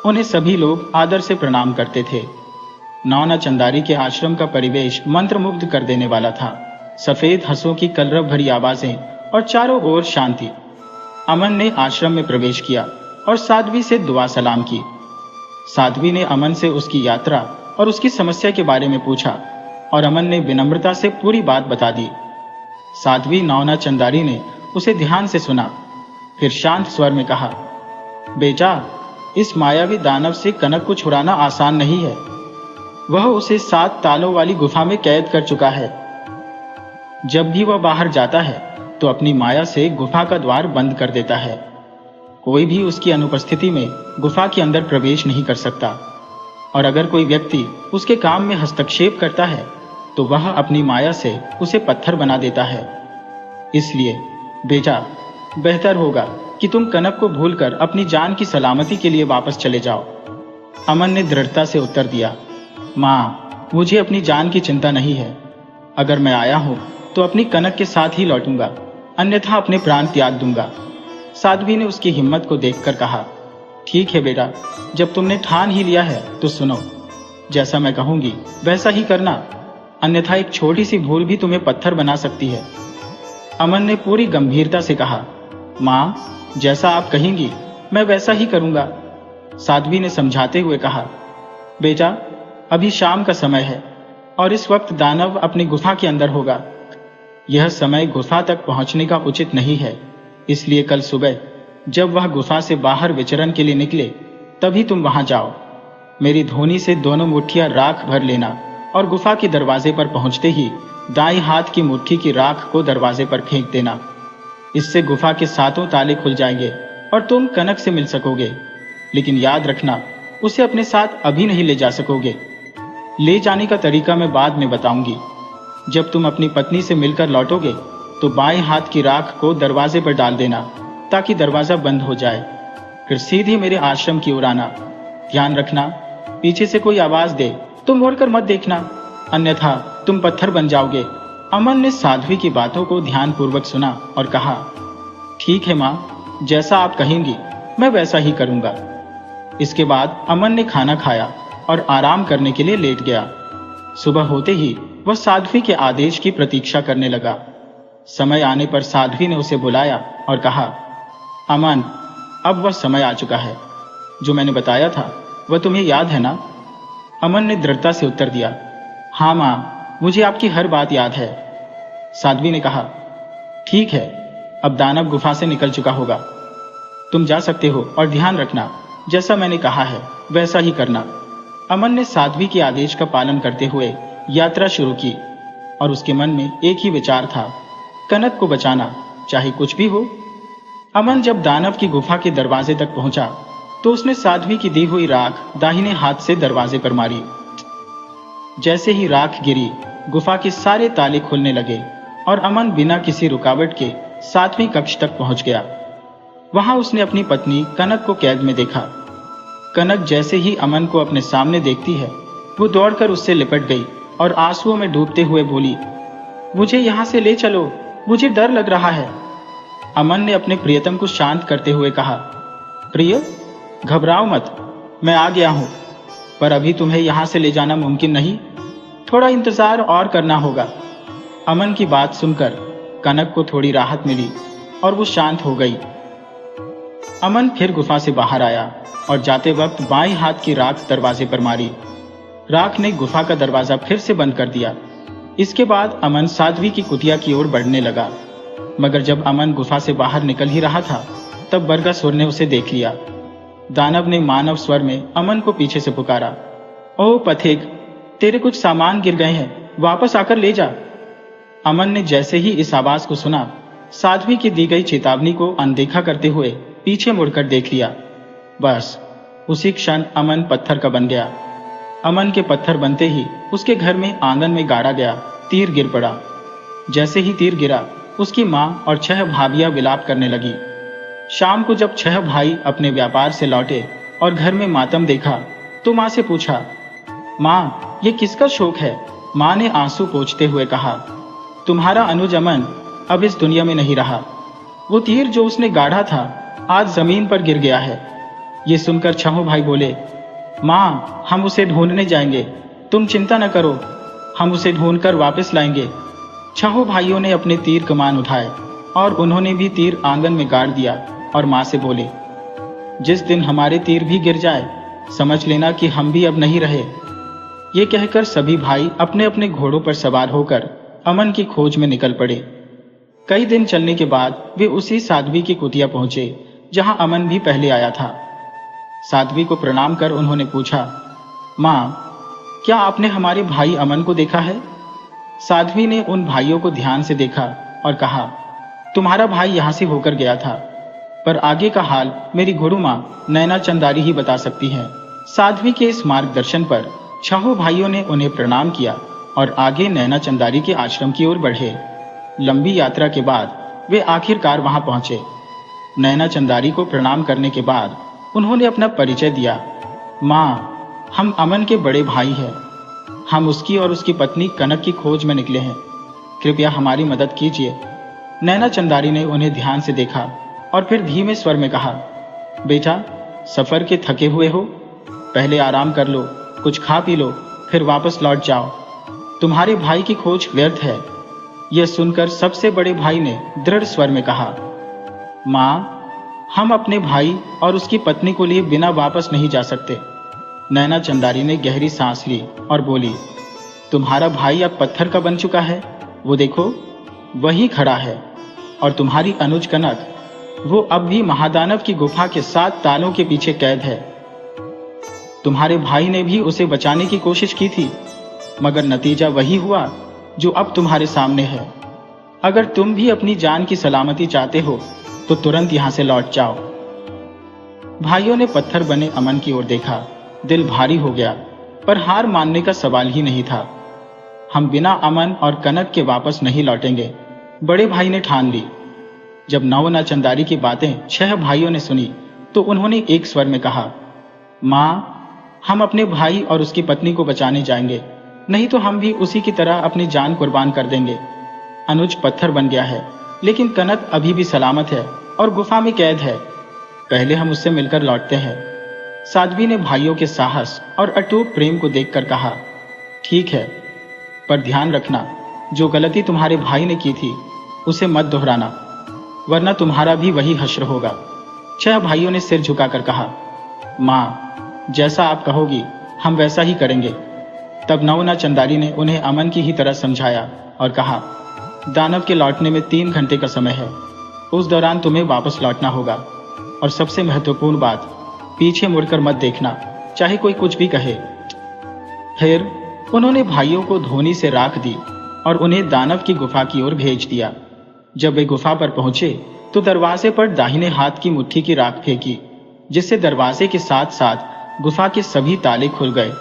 उन्हें सभी लोग आदर से प्रणाम करते थे। नौना चंदारी के आश्रम का परिवेश मंत्रमुग्ध कर देने वाला था। सफेद हंसों की कलरव भरी आवाजें और चारों ओर शांति। अमन ने आश्रम में प्रवेश किया और साध्वी से दुआ सलाम की। साध्वी ने अमन से उसकी यात्रा और उसकी समस्या के बारे में पूछा और अमन ने विनम्रता से पूरी बात बता दी। साध्वी नौना चंदारी ने उसे ध्यान से सुना, फिर शांत स्वर में कहा, बेटा इस मायावी दानव से कनक को छुड़ाना आसान नहीं है। वह उसे 7 तालों वाली गुफा में कैद कर चुका है। जब भी वह बाहर जाता है तो अपनी माया से गुफा का द्वार बंद कर देता है। कोई भी उसकी अनुपस्थिति में गुफा के अंदर प्रवेश नहीं कर सकता, और अगर कोई व्यक्ति उसके काम में हस्तक्षेप करता है तो वह अपनी माया से उसे पत्थर बना देता है। इसलिए बेटा बेहतर होगा कि तुम कनक को भूलकर अपनी जान की सलामती के लिए वापस चले जाओ। अमन ने दृढ़ता से उत्तर दिया, माँ मुझे अपनी जान की चिंता नहीं है। अगर मैं आया हूं तो अपनी कनक के साथ ही लौटूंगा, अन्यथा अपने प्राण त्याग दूंगा। साध्वी ने उसकी हिम्मत को देखकर कहा, ठीक है बेटा, जब तुमने ठान ही लिया है तो सुनो, जैसा मैं कहूंगी वैसा ही करना, अन्यथा एक छोटी सी भूल भी तुम्हें पत्थर बना सकती है। अमन ने पूरी गंभीरता से कहा, माँ जैसा आप कहेंगी मैं वैसा ही करूंगा। साध्वी ने समझाते हुए कहा, बेटा अभी शाम का समय है और इस वक्त दानव अपनी गुफा के अंदर होगा। यह समय गुफा तक पहुंचने का उचित नहीं है, इसलिए कल सुबह जब वह गुफा से बाहर विचरण के लिए निकले तभी तुम वहां जाओ। मेरी धोनी से दोनों मुट्ठियां राख भर लेना और गुफा के दरवाजे पर पहुंचते ही दाईं हाथ की मुट्ठी की राख को दरवाजे पर फेंक देना। इससे गुफा के सातों ताले खुल जाएंगे और तुम कनक से मिल सकोगे। लेकिन याद रखना, उसे अपने साथ अभी नहीं ले जा सकोगे। ले जाने का तरीका मैं बाद में बताऊंगी। जब तुम अपनी पत्नी से मिलकर लौटोगे तो बाएं हाथ की राख को दरवाजे पर डाल देना ताकि दरवाजा बंद हो जाए। फिर सीधी मेरे आश्रम की ओर आना। ध्यान रखना, पीछे से कोई आवाज दे तो मुड़कर मत देखना, अन्यथा तुम पत्थर बन जाओगे। अमन ने साध्वी की बातों को ध्यानपूर्वक सुना और कहा, ठीक है माँ, जैसा आप कहेंगी मैं वैसा ही करूंगा। इसके बाद अमन ने खाना खाया और आराम करने के लिए लेट गया। सुबह होते ही वह साध्वी के आदेश की प्रतीक्षा करने लगा। समय आने पर साध्वी ने उसे बुलाया और कहा, अमन, अब वह समय आ चुका है। जो मैंने बताया था वह तुम्हें याद है ना? अमन ने दृढ़ता से उत्तर दिया, हाँ माँ, मुझे आपकी हर बात याद है। साध्वी ने कहा, ठीक है, अब दानव गुफा से निकल चुका होगा। तुम जा सकते हो और ध्यान रखना, जैसा मैंने कहा है वैसा ही करना। अमन ने साध्वी के आदेश का पालन करते हुए यात्रा शुरू की और उसके मन में एक ही विचार था, कनक को बचाना, चाहे कुछ भी हो। अमन जब दानव की गुफा के दरवाजे तक पहुंचा तो उसने साध्वी की दी हुई राख दाहिने हाथ से दरवाजे पर मारी। जैसे ही राख गिरी, गुफा के सारे ताले खुलने लगे और अमन बिना किसी रुकावट के 7वें कक्ष तक पहुंच गया। वहां उसने अपनी पत्नी कनक को कैद में देखा। कनक जैसे ही अमन को अपने सामने देखती है, वो दौड़कर उससे लिपट गई और आंसुओं में डूबते हुए बोली, मुझे यहां से ले चलो, मुझे डर लग रहा है। अमन ने अपने प्रियतम को शांत करते हुए कहा, प्रिय, घबराओ मत, मैं आ गया हूं, पर अभी तुम्हें यहां से ले जाना मुमकिन नहीं, थोड़ा इंतजार और करना होगा। अमन की बात सुनकर कनक को थोड़ी राहत मिली और वो शांत हो गई। अमन फिर गुफा से बाहर आया और जाते वक्त बाएं हाथ की राख दरवाजे पर मारी। राख ने गुफा का दरवाजा फिर से बंद कर दिया। इसके बाद अमन साध्वी की कुटिया की ओर बढ़ने लगा, मगर जब अमन गुफा से बाहर निकल ही रहा था तब बरगासुर ने उसे देख लिया। दानव ने मानव स्वर में अमन को पीछे से पुकारा, ओह पथिक, तेरे कुछ सामान गिर गए हैं, वापस आकर ले जा। अमन ने जैसे ही इस आवाज को सुना, साध्वी की दी गई चेतावनी को अनदेखा करते हुए पीछे मुड़कर देख लिया। बस उसी क्षण अमन पत्थर का बन गया। अमन के पत्थर बनते ही उसके घर में आंगन में गाड़ा गया तीर गिर पड़ा। जैसे ही तीर गिरा, उसकी माँ और 6 भाभियां विलाप करने लगी। शाम को जब 6 भाई अपने व्यापार से लौटे और घर में मातम देखा तो माँ से पूछा, माँ, ये किसका शोक है? माँ ने आंसू पोंछते हुए कहा, तुम्हारा अनुज अमन अब इस दुनिया में नहीं रहा। वो तीर जो उसने गाढ़ा था आज जमीन पर गिर गया है। ये सुनकर 6 भाई बोले, माँ, हम उसे ढूंढने जाएंगे, तुम चिंता न करो, हम उसे ढूंढकर वापस लाएंगे। 6 भाइयों ने अपने तीर कमान उठाए और उन्होंने भी तीर आंगन में गाड़ दिया और माँ से बोले, जिस दिन हमारे तीर भी गिर जाए समझ लेना कि हम भी अब नहीं रहे। ये कहकर सभी भाई अपने अपने घोड़ों पर सवार होकर अमन की खोज में निकल पड़े। कई दिन चलने के बाद वे उसी साध्वी की कुटिया पहुंचे जहां अमन भी पहले आया था। साध्वी को प्रणाम कर उन्होंने पूछा, माँ, क्या आपने हमारे भाई अमन को देखा है? साध्वी ने उन भाइयों को ध्यान से देखा और कहा, तुम्हारा भाई यहां से होकर गया था, पर आगे का हाल मेरी गुरुमाँ नैना चंदारी ही बता सकती है। साध्वी के इस मार्गदर्शन पर 6 भाइयों ने उन्हें प्रणाम किया और आगे नैना चंदारी के आश्रम की ओर बढ़े। लंबी यात्रा के बाद वे आखिरकार वहां पहुंचे। नैना चंदारी को प्रणाम करने के बाद उन्होंने अपना परिचय दिया। माँ, हम अमन के बड़े भाई हैं। हम उसकी और उसकी पत्नी कनक की खोज में निकले हैं, कृपया हमारी मदद कीजिए। नैना चंदारी ने उन्हें ध्यान से देखा और फिर धीमे स्वर में कहा, बेटा, सफर के थके हुए हो, पहले आराम कर लो, कुछ खा पी लो, फिर वापस लौट जाओ। तुम्हारे भाई की खोज व्यर्थ है। यह सुनकर सबसे बड़े भाई ने दृढ़ स्वर में कहा, माँ, हम अपने भाई और उसकी पत्नी को लिए बिना वापस नहीं जा सकते। नैना चंदारी ने गहरी सांस ली और बोली, तुम्हारा भाई अब पत्थर का बन चुका है, वो देखो। वही खड़ा है, और तुम्हारी अनुज कनक, वो अब भी महादानव की गुफा के 7 तालों के पीछे कैद है। तुम्हारे भाई ने भी उसे बचाने की कोशिश की थी, मगर नतीजा वही हुआ जो अब तुम्हारे सामने है। अगर तुम भी अपनी जान की सलामती चाहते हो तो तुरंत यहां से लौट जाओ। भाइयों ने पत्थर बने अमन की ओर देखा। दिल भारी हो गया, पर हार मानने का सवाल ही नहीं था। हम बिना अमन और कनक के वापस नहीं लौटेंगे, बड़े भाई ने ठान ली। जब नवना चंदारी की बातें 6 भाइयों ने सुनी तो उन्होंने एक स्वर में कहा, माँ, हम अपने भाई और उसकी पत्नी को बचाने जाएंगे, नहीं तो हम भी उसी की तरह अपनी जान कुर्बान कर देंगे। अनुज पत्थर बन गया है, लेकिन कनक अभी भी सलामत है और गुफा में कैद है। पहले हम उससे मिलकर लौटते हैं। साध्वी ने भाइयों के साहस और अटूट प्रेम को देखकर कहा, ठीक है, पर ध्यान रखना, जो गलती तुम्हारे भाई ने की थी उसे मत दोहराना, वरना तुम्हारा भी वही हश्र होगा। 6 भाइयों ने सिर झुकाकर कहा, माँ, जैसा आप कहोगी हम वैसा ही करेंगे। तब नवना चंदारी ने उन्हें अमन की ही तरह समझाया और कहा, दानव के लौटने में 3 घंटे का समय है। उस दौरान तुम्हें वापस लौटना होगा, और सबसे महत्वपूर्ण बात, पीछे मुड़कर मत देखना, चाहे कोई कुछ भी कहे। फिर उन्होंने भाइयों को धोनी से राख दी और उन्हें दानव की गुफा की ओर भेज दिया। जब वे गुफा पर पहुंचे तो दरवाजे पर दाहिने हाथ की मुट्ठी की राख फेंकी, जिससे दरवाजे के साथ साथ गुफा के सभी ताले खुल गए।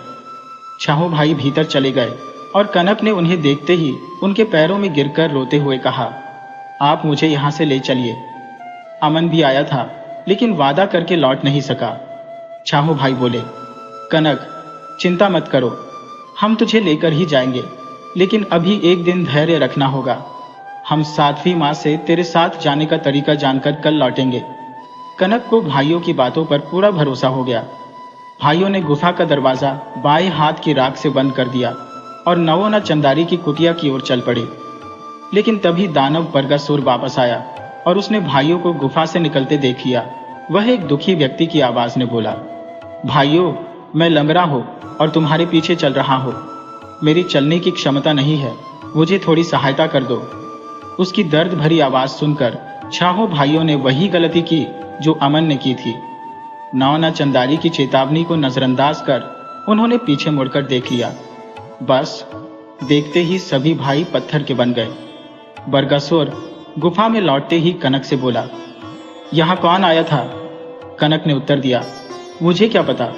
6 भाई भीतर चले गए और कनक ने उन्हें देखते ही उनके पैरों में गिरकर रोते हुए कहा, आप मुझे यहां से ले चलिए। अमन भी आया था, लेकिन वादा करके लौट नहीं सका। 6 भाई बोले, कनक, चिंता मत करो, हम तुझे लेकर ही जाएंगे, लेकिन अभी एक दिन धैर्य रखना होगा। हम 7वीं माँ से तेरे साथ जाने का तरीका जानकर कल लौटेंगे। कनक को भाइयों की बातों पर पूरा भरोसा हो गया। भाइयों ने गुफा का दरवाजा बाएं हाथ की राख से बंद कर दिया और नवोना चंदारी की कुटिया की ओर चल पड़े। लेकिन तभी दानव बरगासुर वापस आया और उसने भाइयों को गुफा से निकलते देख लिया। वह एक दुखी व्यक्ति की आवाज में बोला, भाइयों, मैं लंगड़ा हूं और तुम्हारे पीछे चल रहा हूं। मेरी चलने की क्षमता नहीं है, मुझे थोड़ी सहायता कर दो। उसकी दर्द भरी आवाज सुनकर 6 भाइयों ने वही गलती की जो अमन ने की थी। नवना चंदारी की चेतावनी को नजरअंदाज कर उन्होंने पीछे मुड़कर देख लिया। बस देखते ही सभी भाई पत्थर के बन गए। बरगासुर गुफा में लौटते ही कनक से बोला, यहाँ कौन आया था? कनक ने उत्तर दिया, मुझे क्या पता,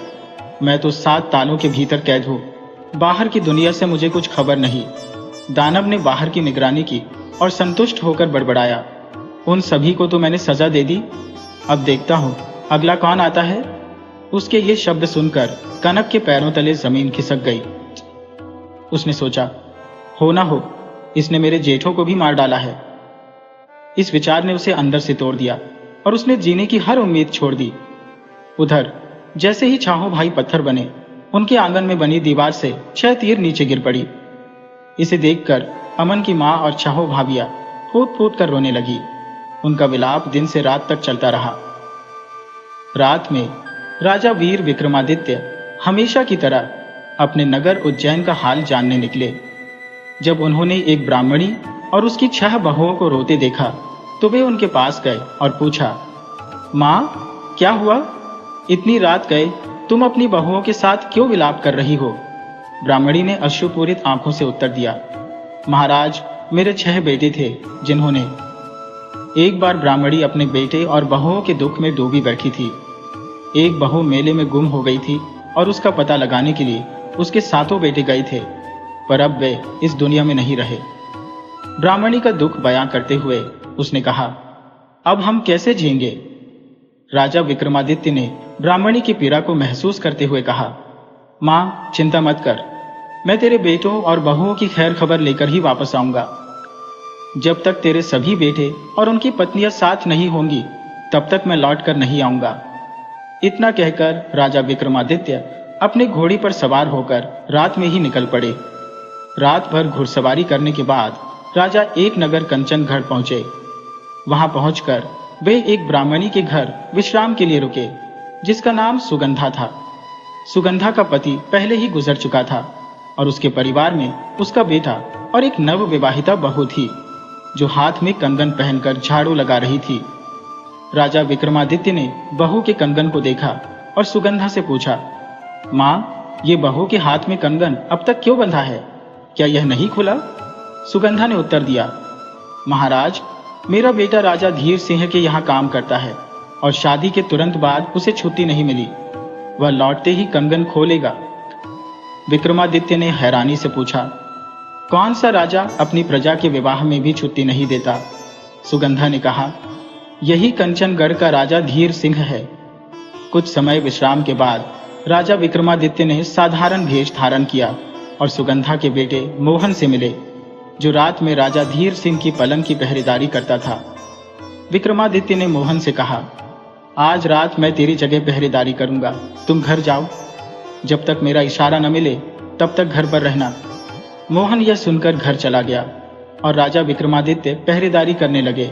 मैं तो 7 तालों के भीतर कैद हूँ। बाहर की दुनिया से मुझे कुछ खबर नहीं। दानव ने बाहर की निगरानी की और संतुष्ट होकर बड़बड़ाया, उन सभी को तो मैंने सजा दे दी, अब देखता हूँ अगला कौन आता है। उसके ये शब्द सुनकर कनक के पैरों तले जमीन खिसक गई। उसने सोचा, हो ना हो इसने मेरे जेठों को भी मार डाला है। इस विचार ने उसे अंदर से तोड़ दिया और उसने जीने की हर उम्मीद छोड़ दी। उधर जैसे ही 6 भाई पत्थर बने, उनके आंगन में बनी दीवार से 6 तीर नीचे गिर पड़ी। इसे देखकर अमन की मां और 6 भाभियां फूट फूट कर रोने लगी। उनका विलाप दिन से रात तक चलता रहा। रात में राजा वीर विक्रमादित्य हमेशा की तरह अपने नगर उज्जैन का हाल जानने निकले। जब उन्होंने एक ब्राह्मणी और उसकी 6 बहुओं को रोते देखा तो वे उनके पास गए और पूछा, माँ, क्या हुआ? इतनी रात गए तुम अपनी बहुओं के साथ क्यों विलाप कर रही हो? ब्राह्मणी ने अश्रुपूरित आंखों से उत्तर दिया, महाराज, मेरे 6 बेटे थे जिन्होंने। एक बार ब्राह्मणी अपने बेटे और बहुओं के दुख में डूबी बैठी थी। एक बहू मेले में गुम हो गई थी और उसका पता लगाने के लिए उसके 7 बेटे गए थे, पर अब वे इस दुनिया में नहीं रहे। ब्राह्मणी का दुख बयां करते हुए उसने कहा, अब हम कैसे जिएंगे? राजा विक्रमादित्य ने ब्राह्मणी की पीड़ा को महसूस करते हुए कहा, मां, चिंता मत कर, मैं तेरे बेटों और बहुओं की खैर खबर लेकर ही वापस आऊंगा। जब तक तेरे सभी बेटे और उनकी पत्नियां साथ नहीं होंगी तब तक मैं लौट कर नहीं आऊंगा। इतना कहकर राजा विक्रमादित्य अपने घोड़ी पर सवार होकर रात में ही निकल पड़े। रात भर घुड़सवारी करने के बाद राजा एक नगर कंचनगढ़ पहुंचे। वहां पहुंचकर वे एक ब्राह्मणी के घर विश्राम के लिए रुके, जिसका नाम सुगंधा था। सुगंधा का पति पहले ही गुजर चुका था और उसके परिवार में उसका बेटा और एक नव विवाहिता बहू थी। जो हाथ में कंगन पहनकर झाड़ू लगा रही थी। राजा विक्रमादित्य ने बहू के कंगन को देखा और सुगंधा से पूछा, माँ, ये बहू के हाथ में कंगन अब तक क्यों बंधा है? क्या यह नहीं खुला? सुगंधा ने उत्तर दिया, महाराज, मेरा बेटा राजा धीर सिंह के यहाँ काम करता है और शादी के तुरंत बाद उसे छुट्टी नहीं मिली। वह लौटते ही कंगन खोलेगा। विक्रमादित्य ने हैरानी से पूछा, कौन सा राजा अपनी प्रजा के विवाह में भी छुट्टी नहीं देता? सुगंधा ने कहा, यही कंचनगढ़ का राजा धीर सिंह है। कुछ समय विश्राम के बाद राजा विक्रमादित्य ने साधारण भेष धारण किया और सुगंधा के बेटे मोहन से मिले, जो रात में राजा धीर सिंह की पलंग की पहरेदारी करता था। विक्रमादित्य ने मोहन से कहा, आज रात मैं तेरी जगह पहरेदारी करूंगा, तुम घर जाओ। जब तक मेरा इशारा न मिले तब तक घर पर रहना। मोहन यह सुनकर घर चला गया और राजा विक्रमादित्य पहरेदारी करने लगे।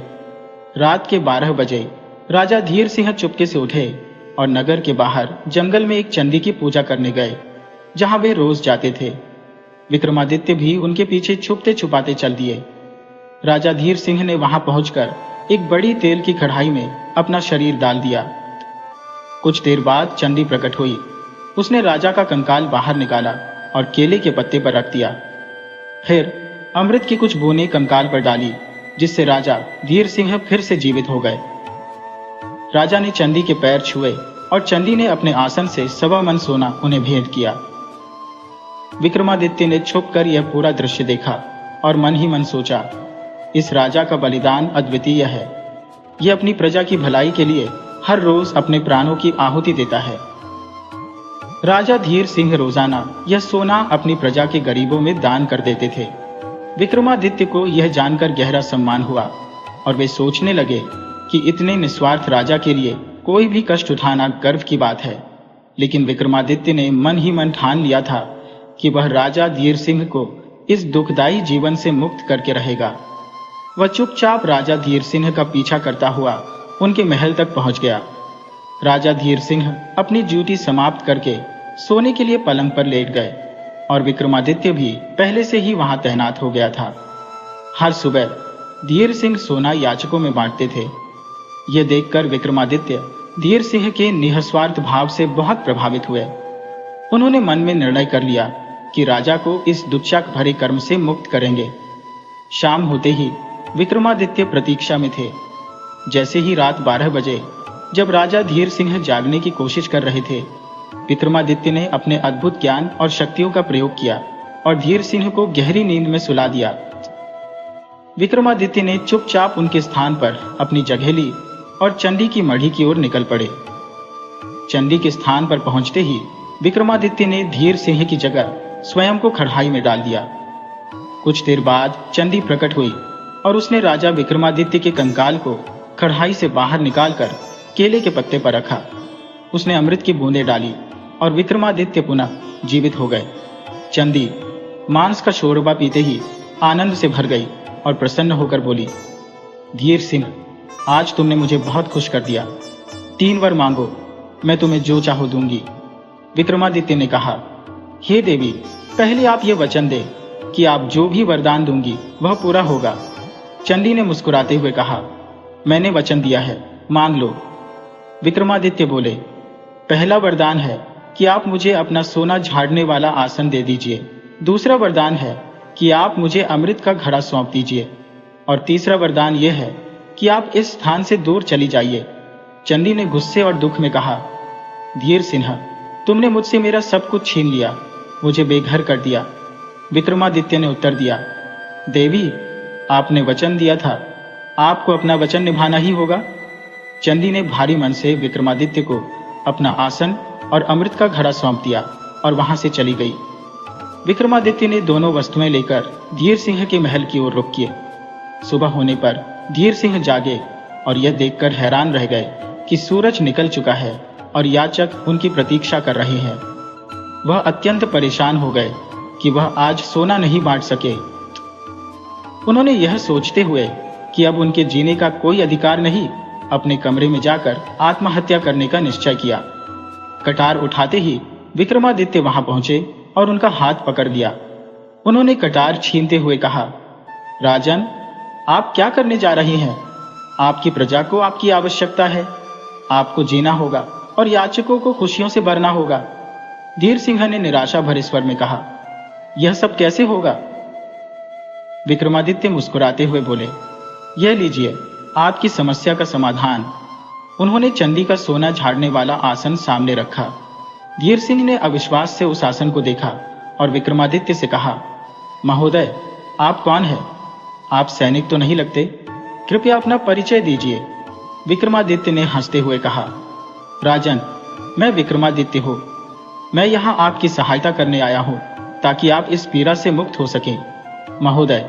रात के 12 बजे राजा धीर सिंह चुपके से उठे और नगर के बाहर जंगल में एक चंडी की पूजा करने गए, जहां वे रोज जाते थे। विक्रमादित्य भी उनके पीछे छुपते छुपाते चल दिए। राजा धीर सिंह ने वहां पहुंचकर एक बड़ी तेल की कढ़ाई में अपना शरीर डाल दिया। कुछ देर बाद चंडी प्रकट हुई। उसने राजा का कंकाल बाहर निकाला और केले के पत्ते पर रख दिया। फिर अमृत की कुछ बूंदें कंकाल पर डाली, जिससे राजा धीर सिंह फिर से जीवित हो गए। राजा ने चंडी के पैर छुए और चंडी ने अपने आसन से 1.25 मन सोना उन्हें भेंट किया। विक्रमादित्य ने छुपकर यह पूरा दृश्य देखा और मन ही मन सोचा, इस राजा का बलिदान अद्वितीय है। यह अपनी प्रजा की भलाई के लिए हर रोज अपने प्राणों की आहुति देता है। राजा धीर सिंह रोजाना यह सोना अपनी प्रजा के गरीबों में दान कर देते थे। विक्रमादित्य को यह जानकर गहरा सम्मान हुआ और वे सोचने लगे कि इतने निस्वार्थ राजा के लिए कोई भी कष्ट उठाना गर्व की बात है। लेकिन विक्रमादित्य ने मन ही मन ठान लिया था कि वह राजा धीर सिंह को इस दुखदायी जीवन से मुक्त करके रहेगा। वह चुपचाप राजा धीर सिंह का पीछा करता हुआ उनके महल तक पहुंच गया। राजा धीर सिंह अपनी ड्यूटी समाप्त करके सोने के लिए पलंग पर लेट गए और विक्रमादित्य भी पहले से ही वहां तैनात हो गया था। हर सुबह धीर सिंह सोना याचकों में बांटते थे। यह देखकर विक्रमादित्य धीर सिंह के निस्वार्थ भाव से बहुत प्रभावित हुए। उन्होंने मन में निर्णय कर लिया कि राजा को इस दुष्चक भरे कर्म से मुक्त करेंगे। शाम होते ही विक्रमादित्य प्रतीक्षा में थे। जैसे ही रात 12 बजे, जब राजा धीर सिंह जागने की कोशिश कर रहे थे, विक्रमादित्य ने अपने अद्भुत ज्ञान और शक्तियों का प्रयोग किया और धीर सिंह को गहरी नींद में सुला दिया। विक्रमादित्य ने चुपचाप उनके स्थान पर अपनी जगह ली और चंडी की मढ़ी की ओर निकल पड़े। चंडी के स्थान पर पहुंचते ही विक्रमादित्य ने धीर सिंह की जगह स्वयं को कढ़ाई में डाल दिया। कुछ देर बाद चंडी प्रकट हुई और उसने राजा विक्रमादित्य के कंकाल को कढ़ाई से बाहर निकालकर केले के पत्ते पर रखा। उसने अमृत की बूंदें डाली और विक्रमादित्य पुनः जीवित हो गए। चंडी मांस का शोरबा पीते ही आनंद से भर गई और प्रसन्न होकर बोली, धीर सिंह, आज तुमने मुझे बहुत खुश कर दिया। 3 वर मांगो, मैं तुम्हें जो चाहो दूंगी। विक्रमादित्य ने कहा, हे देवी, पहले आप ये वचन दे कि आप जो भी वरदान दूंगी वह पूरा होगा। चंडी ने मुस्कुराते हुए कहा, मैंने वचन दिया है, मांग लो। विक्रमादित्य बोले, पहला वरदान है कि आप मुझे अपना सोना झाड़ने वाला आसन दे दीजिए। दूसरा वरदान है कि आप मुझे अमृत का घड़ा सौंप दीजिए। और तीसरा वरदान यह है कि आप इस स्थान से दूर चली जाइए। चंडी ने गुस्से और दुख में कहा, धीर सिंह, तुमने मुझसे मेरा सब कुछ छीन लिया, मुझे बेघर कर दिया। विक्रमादित्य ने उत्तर दिया, देवी, आपने वचन दिया था, आपको अपना वचन निभाना ही होगा। चंडी ने भारी मन से विक्रमादित्य को अपना आसन और अमृत का घड़ा सौंप दिया और वहां से चली गई। विक्रमादित्य ने दोनों वस्तुएं लेकर धीर सिंह के महल की ओर रुख किए। सुबह होने पर धीर सिंह जागे और यह देखकर हैरान रह गए कि सूरज निकल चुका है और याचक उनकी प्रतीक्षा कर रहे हैं। वह अत्यंत परेशान हो गए कि वह आज सोना नहीं बांट सके। उन्होंने यह सोचते हुए कि अब उनके जीने का कोई अधिकार नहीं, अपने कमरे में जाकर आत्महत्या करने का निश्चय किया। कटार उठाते ही विक्रमादित्य वहां पहुंचे और उनका हाथ पकड़ लिया। उन्होंने कटार छीनते हुए कहा, राजन, आप क्या करने जा रही हैं? आपकी प्रजा को आपकी आवश्यकता है। आपको जीना होगा और याचकों को खुशियों से भरना होगा। धीर सिंह ने निराशा भरे स्वर में कहा, यह सब कैसे होगा? विक्रमादित्य मुस्कुराते हुए बोले, यह लीजिए आपकी समस्या का समाधान। उन्होंने चांदी का सोना झाड़ने वाला आसन सामने रखा। धीर सिंह ने अविश्वास से उस आसन को देखा और विक्रमादित्य से कहा, महोदय, आप कौन हैं? आप सैनिक तो नहीं लगते? कृपया अपना परिचय दीजिए। विक्रमादित्य ने हंसते हुए कहा, राजन, मैं विक्रमादित्य हूं। मैं यहां आपकी सहायता करने आया हूं ताकि आप इस पीड़ा से मुक्त हो सकें। महोदय,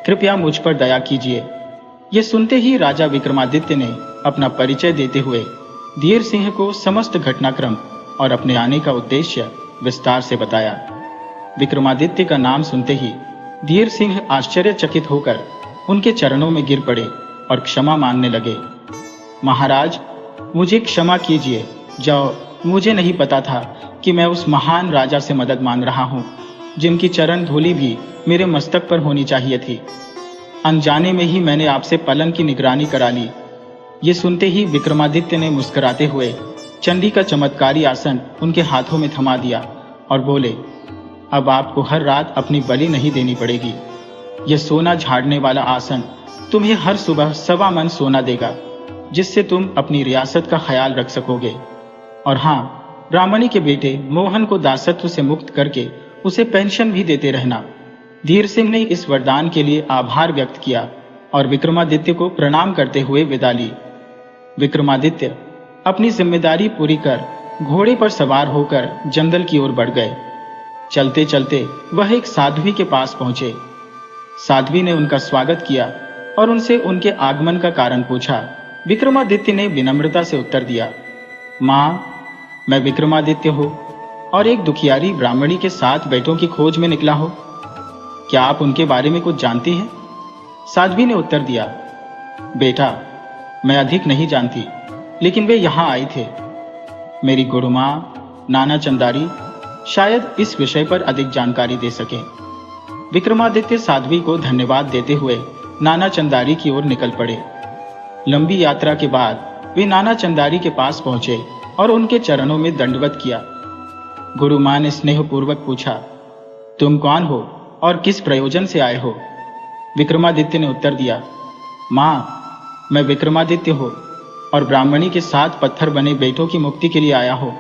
कृपया मुझ पर दया कीजिए। यह सुनते ही राजा विक्रमादित्य ने अपना परिचय देते हुए धीर सिंह को समस्त घटनाक्रम और अपने आने का उद्देश्य विस्तार से बताया। विक्रमादित्य का नाम सुनते ही धीर सिंह आश्चर्यचकित होकर उनके चरणों में गिर पड़े और क्षमा मांगने लगे। महाराज, मुझे क्षमा कीजिए। जाओ, मुझे नहीं पता था कि मैं उस महान राजा से मदद मांग रहा हूं जिनकी चरण धूलि भी मेरे मस्तक पर होनी चाहिए थी। अनजाने में ही मैंने आपसे पलंग की निगरानी करा ली। ये सुनते ही विक्रमादित्य ने मुस्कुराते हुए चंडी का चमत्कारी आसन उनके हाथों में थमा दिया और बोले, अब आपको हर रात अपनी बलि नहीं देनी पड़ेगी। यह सोना झाड़ने वाला आसन तुम्हें हर सुबह 1.25 मन सोना देगा, जिससे तुम अपनी रियासत का ख्याल रख सकोगे। और हाँ, ब्राह्मणी के बेटे मोहन को दासत्व से मुक्त करके उसे पेंशन भी देते रहना। धीर सिंह ने इस वरदान के लिए आभार व्यक्त किया और विक्रमादित्य को प्रणाम करते हुए विदा ली। विक्रमादित्य अपनी जिम्मेदारी पूरी कर घोड़े पर सवार होकर जंगल की ओर बढ़ गए। चलते चलते वह एक साध्वी के पास पहुंचे। साध्वी ने उनका स्वागत किया और उनसे उनके आगमन का कारण पूछा। विक्रमादित्य ने विनम्रता से उत्तर दिया, माँ, मैं विक्रमादित्य हूँ और एक दुखियारी ब्राह्मणी के 7 बेटों की खोज में निकला हो। क्या आप उनके बारे में कुछ जानती हैं? साध्वी ने उत्तर दिया, बेटा, मैं अधिक नहीं जानती, लेकिन वे यहाँ आए थे। मेरी गुरु माँ नाना चंदारी शायद इस विषय पर अधिक जानकारी दे सके। विक्रमादित्य साध्वी को धन्यवाद देते हुए नाना चंदारी की ओर निकल पड़े। लंबी यात्रा के बाद वे नाना चंदारी के पास पहुंचे और उनके चरणों में दंडवत किया। गुरु मां ने स्नेहपूर्वक पूछा, तुम कौन हो और किस प्रयोजन से आए हो? विक्रमादित्य ने उत्तर दिया, मां, मैं विक्रमादित्य हूं और ब्राह्मणी के 7 पत्थर बने बेटों की मुक्ति के लिए आया हूं।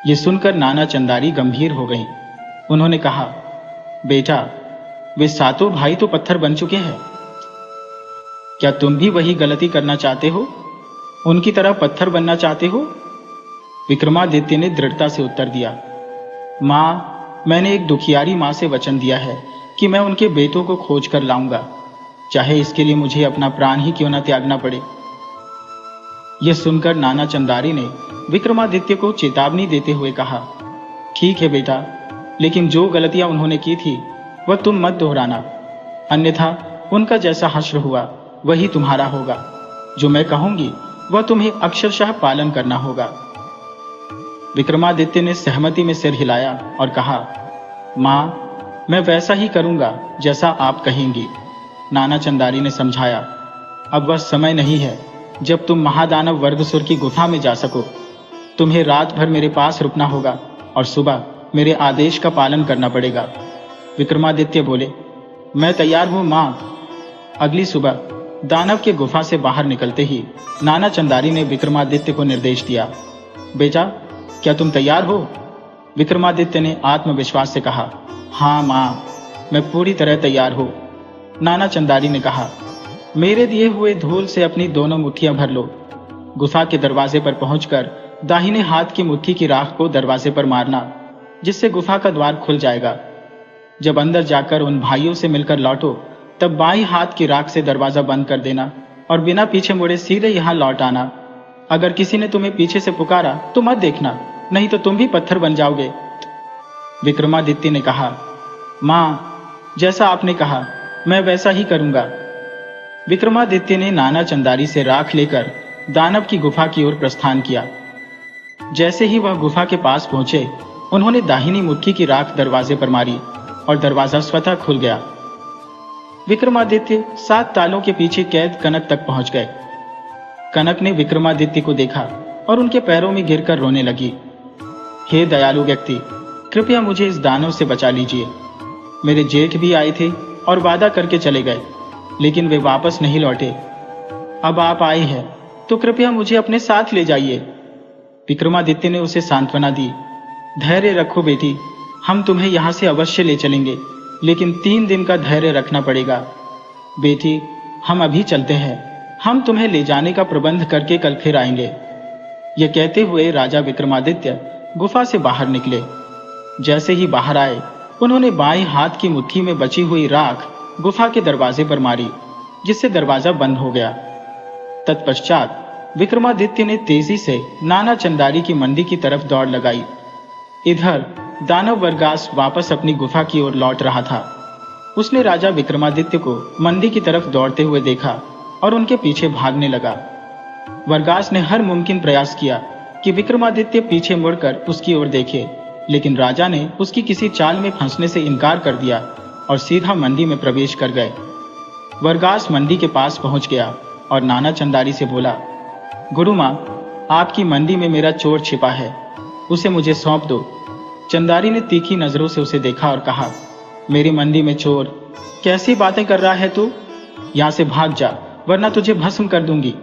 यह सुनकर नाना चंदारी गंभीर हो गईं। उन्होंने कहा, बेटा, वे 7 भाई तो पत्थर बन चुके हैं। क्या तुम भी वही गलती करना चाहते हो? उनकी तरह पत्थर बनना चाहते हो? विक्रमादित्य ने दृढ़ता से उत्तर दिया, मां, मैंने एक दुखियारी मां से वचन दिया है कि मैं उनके बेटों को खोज कर लाऊंगा, चाहे इसके लिए मुझे अपना प्राण ही क्यों न त्यागना पड़े। यह सुनकर नाना चंदारी ने विक्रमादित्य को चेतावनी देते हुए कहा, ठीक है बेटा, लेकिन जो गलतियां उन्होंने की थी वह तुम मत दोहराना, अन्यथा उनका जैसा हश्र हुआ वही तुम्हारा होगा। जो मैं कहूंगी वह तुम्हें अक्षरशः पालन करना होगा। विक्रमादित्य ने सहमति में सिर हिलाया और कहा, मां, मैं वैसा ही करूंगा जैसा आप कहेंगी। नाना चंदारी ने समझाया, अब वह समय नहीं है जब तुम महादानव वर्गसुर की गुफा में जा सको। तुम्हें रात भर मेरे पास रुकना होगा और सुबह मेरे आदेश का पालन करना पड़ेगा। विक्रमादित्य बोले, मैं तैयार हूं मां। अगली सुबह दानव के गुफा से बाहर निकलते ही नाना चंदारी ने विक्रमादित्य को निर्देश दिया, बेटा, क्या तुम तैयार हो? विक्रमादित्य ने आत्मविश्वास से कहा, हाँ मां, मैं पूरी तरह तैयार हूं। नाना चंदारी ने कहा, मेरे दिए हुए धूल से अपनी दोनों मुट्ठियां भर लो। गुफा के दरवाजे पर पहुंचकर दाहिने हाथ की मुट्ठी की राख को दरवाजे पर मारना, जिससे गुफा का द्वार खुल जाएगा। जब अंदर जाकर उन भाइयों से मिलकर लौटो, तब बाईं हाथ की राख से दरवाजा बंद कर देना और बिना पीछे मुड़े सीधे यहां लौट आना। अगर किसी ने तुम्हें पीछे से पुकारा तो मत देखना, नहीं तो तुम भी पत्थर बन जाओगे। विक्रमादित्य ने कहा, मां, जैसा आपने कहा मैं वैसा ही करूंगा। विक्रमादित्य ने नाना चंदारी से राख लेकर दानव की गुफा की ओर प्रस्थान किया। जैसे ही वह गुफा के पास पहुंचे, उन्होंने दाहिनी मुट्ठी की राख दरवाजे पर मारी और दरवाजा स्वतः खुल गया। विक्रमादित्य 7 तालों के पीछे कैद कनक तक पहुंच गए। कनक ने विक्रमादित्य को देखा और उनके पैरों में गिरकर रोने लगी। हे दयालु व्यक्ति, कृपया मुझे इस दानव से बचा लीजिए। मेरे जेठ भी आए थे और वादा करके चले गए, लेकिन वे वापस नहीं लौटे। अब आप आए हैं तो कृपया मुझे अपने साथ ले जाइए। विक्रमादित्य ने उसे सांत्वना दी। धैर्य रखो बेटी, हम तुम्हें यहां से अवश्य ले चलेंगे, लेकिन 3 दिन का धैर्य रखना पड़ेगा। बेटी, हम अभी चलते हैं, हम तुम्हें ले जाने का प्रबंध करके कल फिर आएंगे। यह कहते हुए राजा विक्रमादित्य गुफा से बाहर निकले। जैसे ही बाहर आए, उन्होंने बाएं हाथ की मुट्ठी में बची हुई राख गुफा के दरवाजे पर मारी, जिससे दरवाजा बंद हो गया। तत्पश्चात विक्रमादित्य ने तेजी से नाना चंदारी की मंडी की तरफ दौड़ लगाई। इधर दानव वर्गास वापस अपनी गुफा की ओर लौट रहा था। उसने राजा विक्रमादित्य को मंडी की तरफ दौड़ते हुए देखा और उनके पीछे भागने लगा। वर्गास ने हर मुमकिन प्रयास किया कि विक्रमादित्य पीछे मुड़कर उसकी ओर देखे, लेकिन राजा ने उसकी किसी चाल में फंसने से इनकार कर दिया और सीधा मंडी में प्रवेश कर गए। वर्गास मंडी के पास पहुंच गया और नाना चंदारी से बोला, गुरु मां, आपकी मंडी में मेरा चोर छिपा है, उसे मुझे सौंप दो। चंदारी ने तीखी नजरों से उसे देखा और कहा, मेरी मंडी में चोर? कैसी बातें कर रहा है तू? यहां से भाग जा, वरना तुझे भस्म कर दूंगी।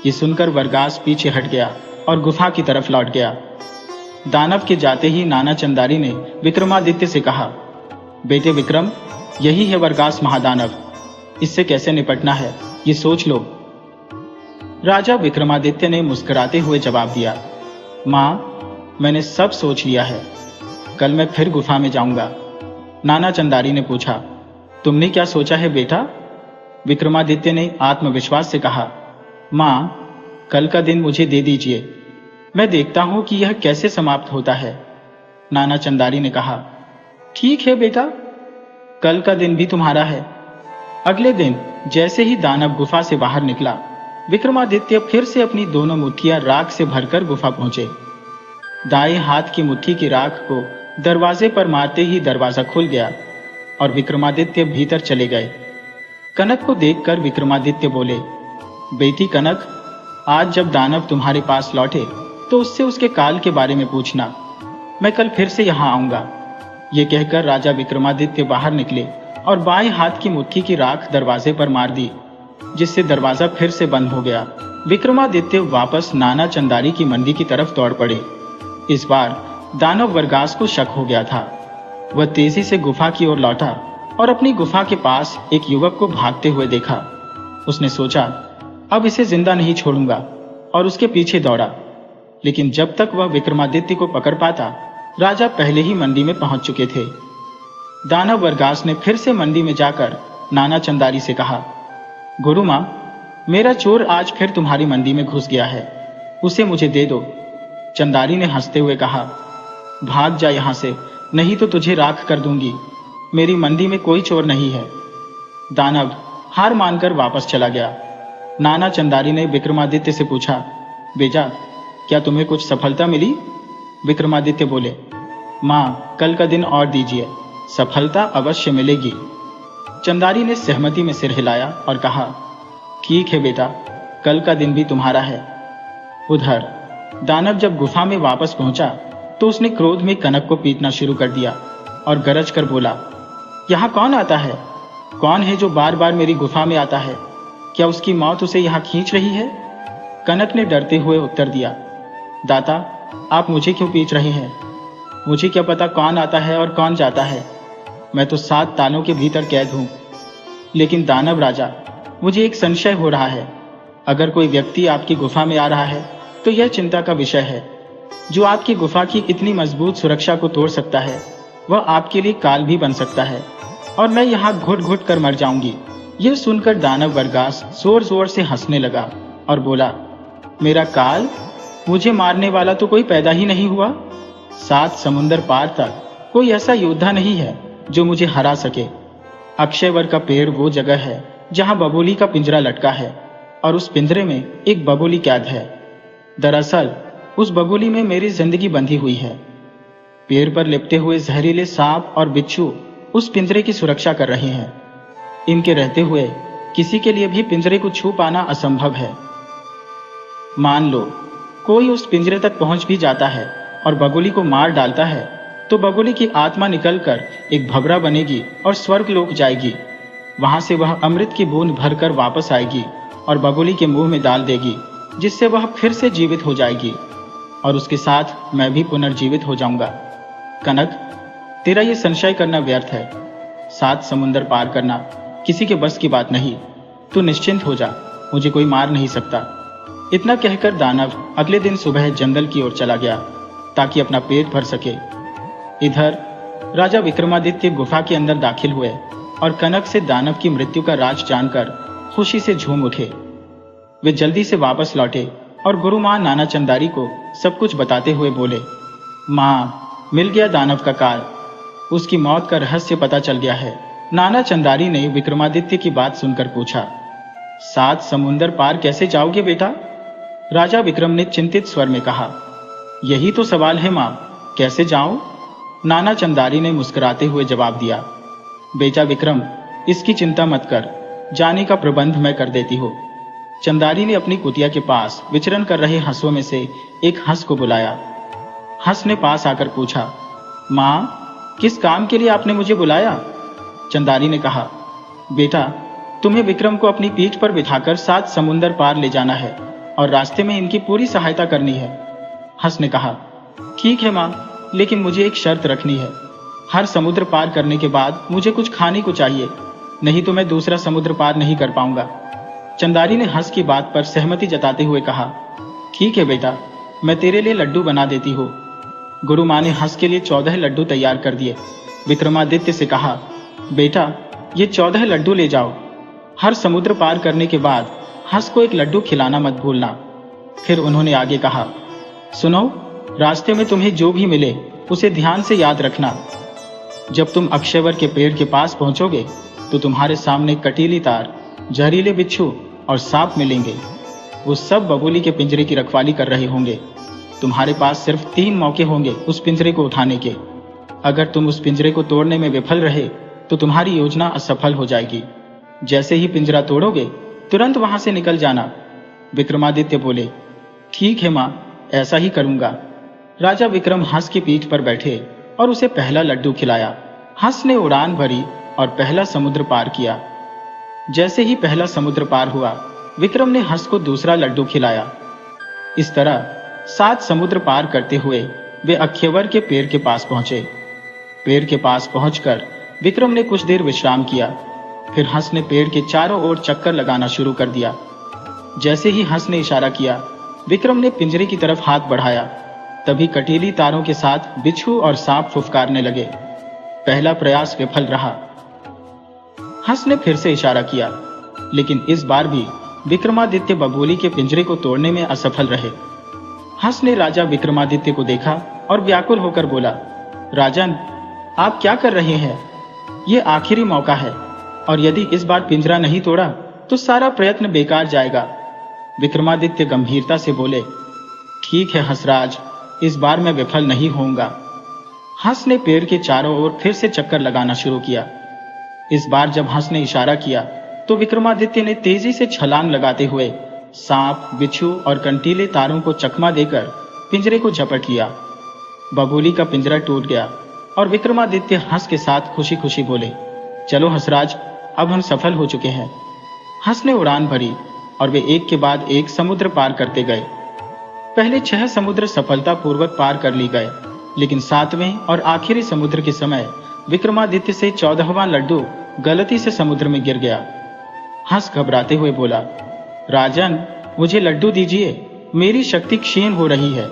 ये सुनकर वर्गास पीछे हट गया और गुफा की तरफ लौट गया। दानव के जाते ही नाना चंदारी ने विक्रमादित्य से कहा, बेटे विक्रम, यही है वर्गास महादानव, इससे कैसे निपटना है ये सोच लो। राजा विक्रमादित्य ने मुस्कुराते हुए जवाब दिया, मां, मैंने सब सोच लिया है, कल मैं फिर गुफा में जाऊंगा। नाना चंदारी ने पूछा, तुमने क्या सोचा है बेटा? विक्रमादित्य ने आत्मविश्वास से कहा, मां, कल का दिन मुझे दे दीजिए, मैं देखता हूं कि यह कैसे समाप्त होता है। नाना चंदारी ने कहा, ठीक है बेटा, कल का दिन भी तुम्हारा है। अगले दिन जैसे ही दानव गुफा से बाहर निकला, विक्रमादित्य फिर से अपनी दोनों मुट्ठियां राख से भरकर गुफा पहुंचे। दाएं हाथ की मुट्ठी की राख को दरवाजे पर मारते ही दरवाजा खुल गया और विक्रमादित्य भीतर चले गए। कनक को देखकर विक्रमादित्य बोले, बेटी कनक, आज जब दानव तुम्हारे पास लौटे तो उससे उसके काल के बारे में पूछना, मैं कल फिर से यहां आऊंगा। ये कहकर राजा विक्रमादित्य बाहर निकले और बाएं हाथ की मुट्ठी की राख दरवाजे पर मार दी, जिससे दरवाजा फिर से बंद हो गया। विक्रमादित्य वापस नाना चंदारी की मंडी की तरफ दौड़ पड़े। इस बार दानव वर्गास को शक हो गया था। वह तेजी से गुफा की ओर लौटा और अपनी गुफा के पास एक युवक को भागते हुए देखा। उसने सोचा, अब इसे जिंदा नहीं छोड़ूंगा, और उसके पीछे दौड़ा। लेकिन जब तक वह विक्रमादित्य को पकड़ पाता, राजा पहले ही मंडी में पहुंच चुके थे। दानव वर्गास ने फिर से मंडी में जाकर नाना चंदारी से कहा, गुरु मां, मेरा चोर आज फिर तुम्हारी मंडी में घुस गया है, उसे मुझे दे दो। चंदारी ने हंसते हुए कहा, भाग जा यहां से, नहीं तो तुझे राख कर दूंगी। मेरी मंडी में कोई चोर नहीं है। दानव हार मानकर वापस चला गया। नाना चंदारी ने विक्रमादित्य से पूछा, बेटा, क्या तुम्हें कुछ सफलता मिली? विक्रमादित्य बोले, मां, कल का दिन और दीजिए, सफलता अवश्य मिलेगी। चंदारी ने सहमति में सिर हिलाया और कहा, ठीक है बेटा, कल का दिन भी तुम्हारा है। उधर दानव जब गुफा में वापस पहुंचा तो उसने क्रोध में कनक को पीटना शुरू कर दिया और गरज कर बोला, यहां कौन आता है? कौन है जो बार बार मेरी गुफा में आता है? क्या उसकी मौत उसे यहां खींच रही है? कनक ने डरते हुए उत्तर दिया, दाता, आप मुझे क्यों पीट रहे हैं? मुझे क्या पता कौन आता है और कौन जाता है? मैं तो 7 तालों के भीतर कैद हूं। लेकिन दानव राजा, मुझे एक संशय हो रहा है। अगर कोई व्यक्ति आपकी गुफा में आ रहा है तो यह चिंता का विषय है। जो आपकी गुफा की इतनी मजबूत सुरक्षा को तोड़ सकता है, वह आपके लिए काल भी बन सकता है, और मैं यहाँ घुट घुट कर मर जाऊंगी। यह सुनकर दानव वर्गास जोर जोर से हंसने लगा और बोला, मेरा काल? मुझे मारने वाला तो कोई पैदा ही नहीं हुआ। 7 समुंदर पार तक कोई ऐसा योद्धा नहीं है जो मुझे हरा सके। अक्षयवर का पेड़ वो जगह है जहां बबूली का पिंजरा लटका है, और उस पिंजरे में एक बबूली कैद है। दरअसल उस बबूली में मेरी जिंदगी बंधी हुई है। पेड़ पर लिपटे हुए जहरीले सांप और बिच्छू उस पिंजरे की सुरक्षा कर रहे हैं। इनके रहते हुए किसी के लिए भी पिंजरे को छू पाना असंभव है। मान लो कोई उस पिंजरे तक पहुंच भी जाता है और बगुली को मार डालता है, तो बगुली की आत्मा निकलकर एक भंवरा बनेगी और स्वर्ग लोक जाएगी। वहां से वह अमृत की बूंद भरकर वापस आएगी और बगुली के मुंह में डाल देगी, जिससे वह फिर से जीवित हो जाएगी और उसके साथ मैं भी पुनर्जीवित हो जाऊंगा। कनक, तेरा ये संशय करना व्यर्थ है। 7 समुंदर पार करना किसी के बस की बात नहीं। तू निश्चिंत हो जा, मुझे कोई मार नहीं सकता। इतना कहकर दानव अगले दिन सुबह जंगल की ओर चला गया ताकि अपना पेट भर सके। इधर राजा विक्रमादित्य गुफा के अंदर दाखिल हुए और कनक से दानव की मृत्यु का राज जानकर खुशी से झूम उठे। वे जल्दी से वापस लौटे और गुरु मां नाना चंदारी को सब कुछ बताते हुए बोले, मां, मिल गया दानव का काल। उसकी मौत का रहस्य पता चल गया है। नाना चंदारी ने विक्रमादित्य की बात सुनकर पूछा, 7 समुंदर पार कैसे जाओगे बेटा? राजा विक्रम ने चिंतित स्वर में कहा, यही तो सवाल है मां, कैसे जाऊं? नाना चंदारी ने मुस्कुराते हुए जवाब दिया, बेटा विक्रम, इसकी चिंता मत कर, जाने का प्रबंध मैं कर देती हूँ। चंदारी ने अपनी कुटिया के पास विचरण कर रहे हंसों में से एक हंस को बुलाया। हंस ने पास आकर पूछा, मां, किस काम के लिए आपने मुझे बुलाया? चंदारी ने कहा, बेटा, तुम्हें विक्रम को अपनी पीठ पर बिठाकर 7 समुंदर पार ले जाना है और रास्ते में इनकी पूरी सहायता करनी है। हंस ने कहा, ठीक है मां, लेकिन मुझे एक शर्त रखनी है। हर समुद्र पार करने के बाद मुझे कुछ खाने को चाहिए, नहीं तो मैं दूसरा समुद्र पार नहीं कर पाऊंगा। चंदारी ने हंस की बात पर सहमति जताते हुए कहा, ठीक है बेटा, मैं तेरे लिए लड्डू बना देती हूँ। गुरु मां ने हंस के लिए 14 लड्डू तैयार कर दिए। विक्रमादित्य से कहा, बेटा, ये 14 लड्डू ले जाओ। हर समुद्र पार करने के बाद हंस को एक लड्डू खिलाना मत भूलना। फिर उन्होंने आगे कहा, सुनो, रास्ते में तुम्हें जो भी मिले उसे ध्यान से याद रखना। जब तुम अक्षयवर के पेड़ के पास पहुंचोगे तो तुम्हारे सामने कटीली तार, जहरीले बिच्छू और सांप मिलेंगे। वो सब बगुली के पिंजरे की रखवाली कर रहे होंगे। तुम्हारे पास सिर्फ 3 मौके होंगे उस पिंजरे को उठाने के। अगर तुम उस पिंजरे को तोड़ने में विफल रहे तो तुम्हारी योजना असफल हो जाएगी। जैसे ही पिंजरा तोड़ोगे तुरंत वहां से निकल जाना। विक्रमादित्य बोले, ठीक है मां, ऐसा ही करूंगा। राजा विक्रम हंस की पीठ पर बैठे और उसे पहला लड्डू खिलाया। हंस ने उड़ान भरी और पहला समुद्र पार किया। जैसे ही पहला समुद्र पार हुआ, विक्रम ने हंस को दूसरा लड्डू खिलाया। इस तरह 7 समुद्र पार करते हुए वे अक्षयवर के पेड़ के पास पहुंचे। पेड़ के पास पहुंचकर विक्रम ने कुछ देर विश्राम किया। फिर हंस ने पेड़ के चारों ओर चक्कर लगाना शुरू कर दिया। जैसे ही हंस ने इशारा किया, विक्रम ने पिंजरे की तरफ हाथ बढ़ाया। तभी कटीली तारों के साथ बिच्छू और सांप फुफकारने लगे। पहला प्रयास विफल रहा। हंस ने फिर से इशारा किया, लेकिन इस बार भी विक्रमादित्य बगुली के पिंजरे को तोड़ने में असफल रहे। हंस ने राजा विक्रमादित्य को देखा और व्याकुल होकर बोला, राजन, आप क्या कर रहे हैं? ये आखिरी मौका है और यदि इस बार पिंजरा नहीं तोड़ा तो सारा प्रयत्न बेकार जाएगा। विक्रमादित्य गंभीरता से बोले, ठीक है हंसराज, इस बार मैं विफल नहीं होऊंगा। हंस ने पेड़ के चारों ओर फिर से चक्कर लगाना शुरू किया। इस बार जब हंस ने इशारा किया तो विक्रमादित्य ने तेजी से छलांग लगाते हुए सांप, बिच्छू और कंटीले तारों को चकमा देकर पिंजरे को झपट लिया। बगुली का पिंजरा टूट गया और विक्रमादित्य हंस के साथ खुशी खुशी बोले, चलो हंसराज, अब हम सफल हो चुके हैं। हंस ने उड़ान भरी और वे एक के बाद एक समुद्र पार करते गए। पहले 6 समुद्र सफलतापूर्वक पार कर ली गए, लेकिन 7वें और आखिरी समुद्र के समय विक्रमादित्य से 14वां लड्डू गलती से समुद्र में गिर गया। हंस घबराते हुए बोला, राजन, मुझे लड्डू दीजिए, मेरी शक्ति क्षीण हो रही है।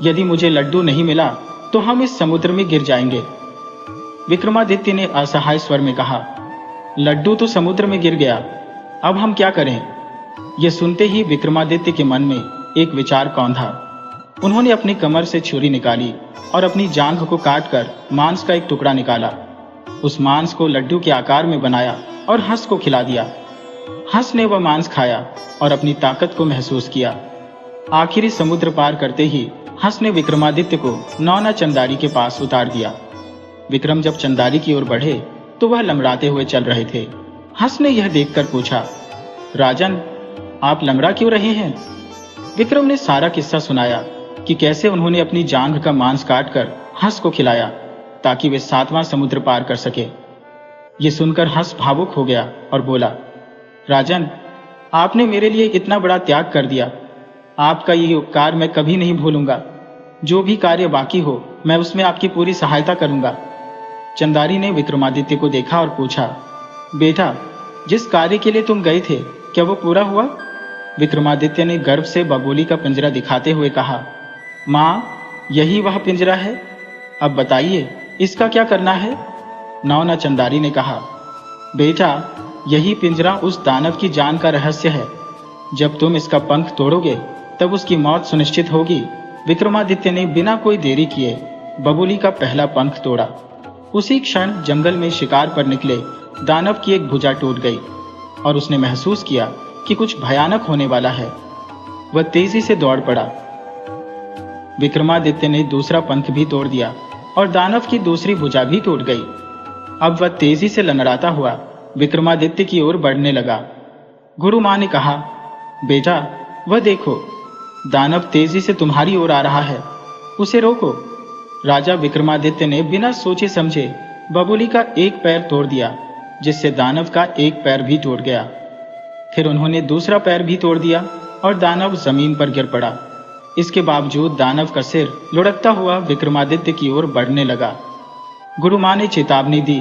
यदि मुझे लड्डू नहीं मिला तो हम इस समुद्र में गिर जाएंगे। विक्रमादित्य ने असहाय स्वर में कहा, लड्डू तो समुद्र में गिर गया, अब हम क्या करें? यह सुनते ही विक्रमादित्य के मन में एक विचार कौंधा। उन्होंने अपनी कमर से छुरी निकाली और अपनी जांघ को काटकर मांस का एक टुकड़ा निकाला। उस मांस को लड्डू के आकार में बनाया और हंस को खिला दिया। हंस ने वह मांस खाया और अपनी ताकत को महसूस किया। आखिरी समुद्र पार करते ही हंस ने विक्रमादित्य को नौना चंदारी के पास उतार दिया। विक्रम जब चंदारी की ओर बढ़े तो वह लमड़ाते हुए चल रहे थे। हंस ने यह देखकर पूछा, राजन, आप लंगड़ा क्यों रहे हैं? विक्रम ने सारा किस्सा सुनाया कि कैसे उन्होंने अपनी जांघ का मांस काटकर हंस को खिलाया ताकि वे 7वां समुद्र पार कर सके। ये सुनकर हंस भावुक हो गया और बोला, राजन, आपने मेरे लिए इतना बड़ा त्याग कर दिया। आपका ये उपकार मैं कभी नहीं भूलूंगा। जो भी कार्य बाकी हो मैं उसमें आपकी पूरी सहायता करूंगा। चंदारी ने विक्रमादित्य को देखा और पूछा, बेटा, जिस कार्य के लिए तुम गए थे क्या वो पूरा हुआ? विक्रमादित्य ने गर्व से बबूली का पिंजरा दिखाते हुए कहा, मां, यही वह पिंजरा है। अब बताइए इसका क्या करना है? नौना चंदारी ने कहा, बेटा, यही पिंजरा उस दानव की जान का रहस्य है। जब तुम इसका पंख तोड़ोगे तब उसकी मौत सुनिश्चित होगी। विक्रमादित्य ने बिना कोई देरी किए बबूली का पहला पंख तोड़ा। उसी क्षण जंगल में शिकार पर निकले दानव की एक भुजा टूट गई और उसने महसूस किया कि कुछ भयानक होने वाला है। वह तेजी से दौड़ पड़ा। विक्रमादित्य ने दूसरा पंख भी तोड़ दिया और दानव की दूसरी भुजा भी टूट गई। अब वह तेजी से लंगड़ाता हुआ विक्रमादित्य की ओर बढ़ने लगा। गुरु मां ने कहा, बेटा, वह देखो, दानव तेजी से तुम्हारी ओर आ रहा है, उसे रोको। राजा विक्रमादित्य ने बिना सोचे समझे बबूली का एक पैर तोड़ दिया, जिससे दानव का एक पैर भी टूट गया। फिर उन्होंने दूसरा पैर भी तोड़ दिया और दानव जमीन पर गिर पड़ा। इसके बावजूद दानव का सिर लुढ़कता हुआ विक्रमादित्य की ओर बढ़ने लगा। गुरु मां ने चेतावनी दी,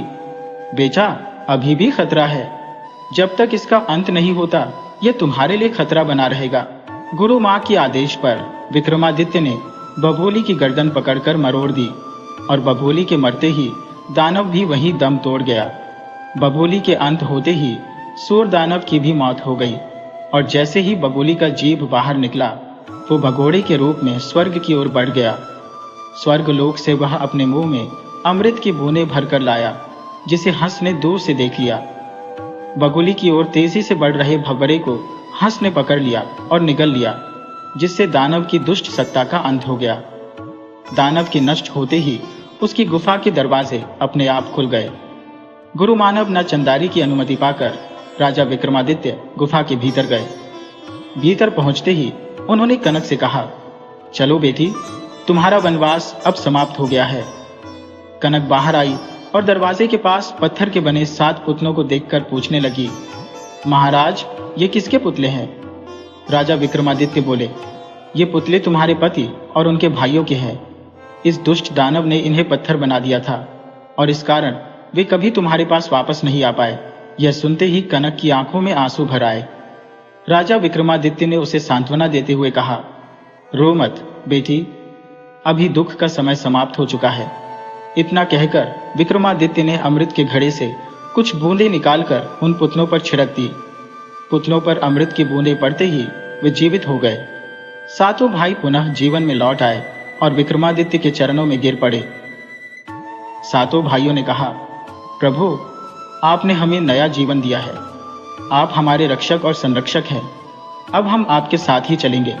बेटा, अभी भी खतरा है। जब तक इसका अंत नहीं होता यह तुम्हारे लिए खतरा बना रहेगा। गुरु मां के आदेश पर विक्रमादित्य ने बबूली की गर्दन पकड़कर मरोड़ दी और बबूली के मरते ही दानव भी वहीं दम तोड़ गया। बबूली के अंत होते ही सूर दानव की भी मौत हो गई और जैसे ही बबूली का जीभ बाहर निकला वो भगोड़े के रूप में स्वर्ग की ओर बढ़ गया। स्वर्ग लोक से वह अपने मुंह में अमृत की बूंदें भरकर लाया, जिसे हंस ने दूर से देख लिया। बगुली की ओर तेजी से बढ़ रहे भंवरे को हंस ने पकड़ लिया और निगल लिया, जिससे दानव की दुष्ट सत्ता का अंत हो गया। दानव के नष्ट होते ही उसकी गुफा के दरवाजे अपने आप खुल गए। गुरु मानव न चंदारी की अनुमति पाकर राजा विक्रमादित्य गुफा के भीतर गए। भीतर पहुंचते ही उन्होंने कनक से कहा, चलो बेटी, तुम्हारा वनवास अब समाप्त हो गया है। कनक बाहर आई और दरवाजे के पास पत्थर के बने 7 पुतलों को देखकर पूछने लगी, महाराज, ये किसके पुतले हैं? राजा विक्रमादित्य बोले, ये पुतले तुम्हारे पति और उनके भाइयों के हैं। इस दुष्ट दानव ने इन्हें पत्थर बना दिया था और इस कारण वे कभी तुम्हारे पास वापस नहीं आ पाए। यह सुनते ही कनक की आंखों में आंसू भर आए। राजा विक्रमादित्य ने उसे सांत्वना देते हुए कहा, रो मत बेटी, अभी दुख का समय समाप्त हो चुका है। इतना कहकर विक्रमादित्य ने अमृत के घड़े से कुछ बूंदें निकालकर उन पुतलों पर छिड़क दी। पुतलों पर अमृत की बूंदें पड़ते ही वे जीवित हो गए। 7 भाई पुनः जीवन में लौट आए और विक्रमादित्य के चरणों में गिर पड़े। 7 भाइयों ने कहा, प्रभु, आपने हमें नया जीवन दिया है। आप हमारे रक्षक और संरक्षक हैं। अब हम आपके साथ ही चलेंगे।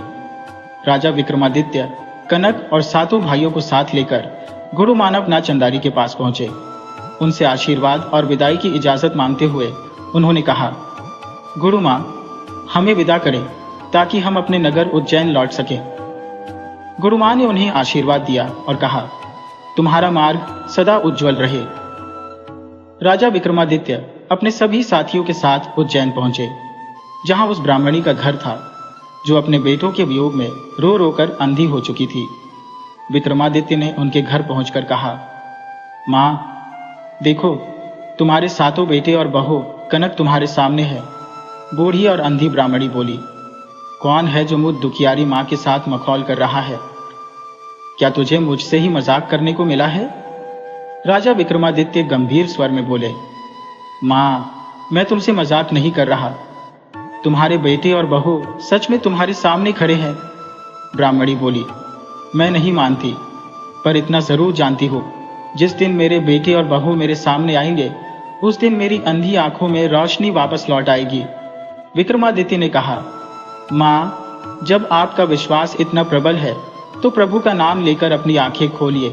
राजा विक्रमादित्य कनक और 7 भाइयों को साथ लेकर गुरु मानव नाथ चंदारी के पास पहुंचे। उनसे आशीर्वाद और विदाई की इजाजत मांगते हुए उन्होंने कहा, गुरु मां, हमें विदा करें ताकि हम अपने नगर उज्जैन लौट सकें। गुरु मां ने उन्हें आशीर्वाद दिया और कहा, तुम्हारा मार्ग सदा उज्जवल रहे। राजा विक्रमादित्य अपने सभी साथियों के साथ उज्जैन पहुंचे, जहां उस ब्राह्मणी का घर था जो अपने बेटों के वियोग में रो रोकर अंधी हो चुकी थी। विक्रमादित्य ने उनके घर पहुंचकर कहा, मां, देखो, तुम्हारे 7 बेटे और बहू कनक तुम्हारे सामने है। बूढ़ी और अंधी ब्राह्मणी बोली, कौन है जो मुझ दुखियारी मां के साथ मखौल कर रहा है? क्या तुझे मुझसे ही मजाक करने को मिला है? राजा विक्रमादित्य गंभीर स्वर में बोले, मां, मैं तुमसे मजाक नहीं कर रहा। तुम्हारे बेटे और बहू सच में तुम्हारे सामने खड़े हैं। ब्राह्मणी बोली, मैं नहीं मानती, पर इतना जरूर जानती हूँ, जिस दिन मेरे बेटे और बहू मेरे सामने आएंगे उस दिन मेरी अंधी आंखों में रोशनी वापस लौट आएगी। विक्रमादित्य ने कहा, मां, जब आपका विश्वास इतना प्रबल है तो प्रभु का नाम लेकर अपनी आंखें खोलिए।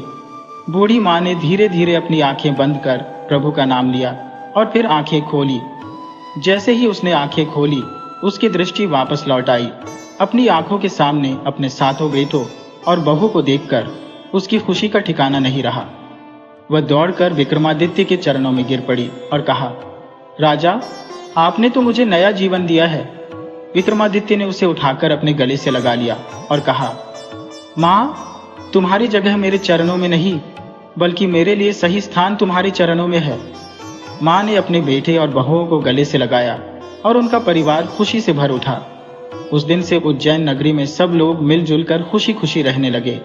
बूढ़ी मां ने धीरे धीरे अपनी आंखें बंद कर प्रभु का नाम लिया और फिर आंखें खोली। जैसे ही उसने आंखें खोली, उसकी दृष्टि वापस लौट आई। अपनी आंखों के सामने अपने सातों बेटों और बहू को देखकर उसकी खुशी का ठिकाना नहीं रहा। वह दौड़कर विक्रमादित्य के चरणों में गिर पड़ी और कहा, राजा, आपने तो मुझे नया जीवन दिया है। विक्रमादित्य ने उसे उठाकर अपने गले से लगा लिया और कहा, माँ, तुम्हारी जगह मेरे चरणों में नहीं, बल्कि मेरे लिए सही स्थान तुम्हारे चरणों में है। माँ ने अपने बेटे और बहुओं को गले से लगाया और उनका परिवार खुशी से भर उठा। उस दिन से उज्जैन नगरी में सब लोग मिलजुल कर खुशी खुशी रहने लगे।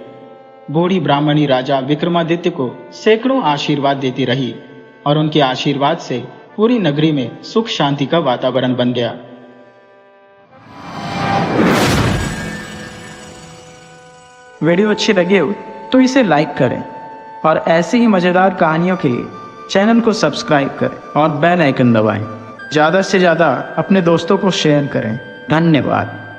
बूढ़ी ब्राह्मणी राजा विक्रमादित्य को सैकड़ों आशीर्वाद देती रही और उनके आशीर्वाद से पूरी नगरी में सुख शांति का वातावरण बन गया। वीडियो अच्छी लगी हो तो इसे लाइक करें और ऐसी ही मज़ेदार कहानियों के लिए चैनल को सब्सक्राइब करें और बेल आइकन दबाएं। ज़्यादा से ज़्यादा अपने दोस्तों को शेयर करें। धन्यवाद।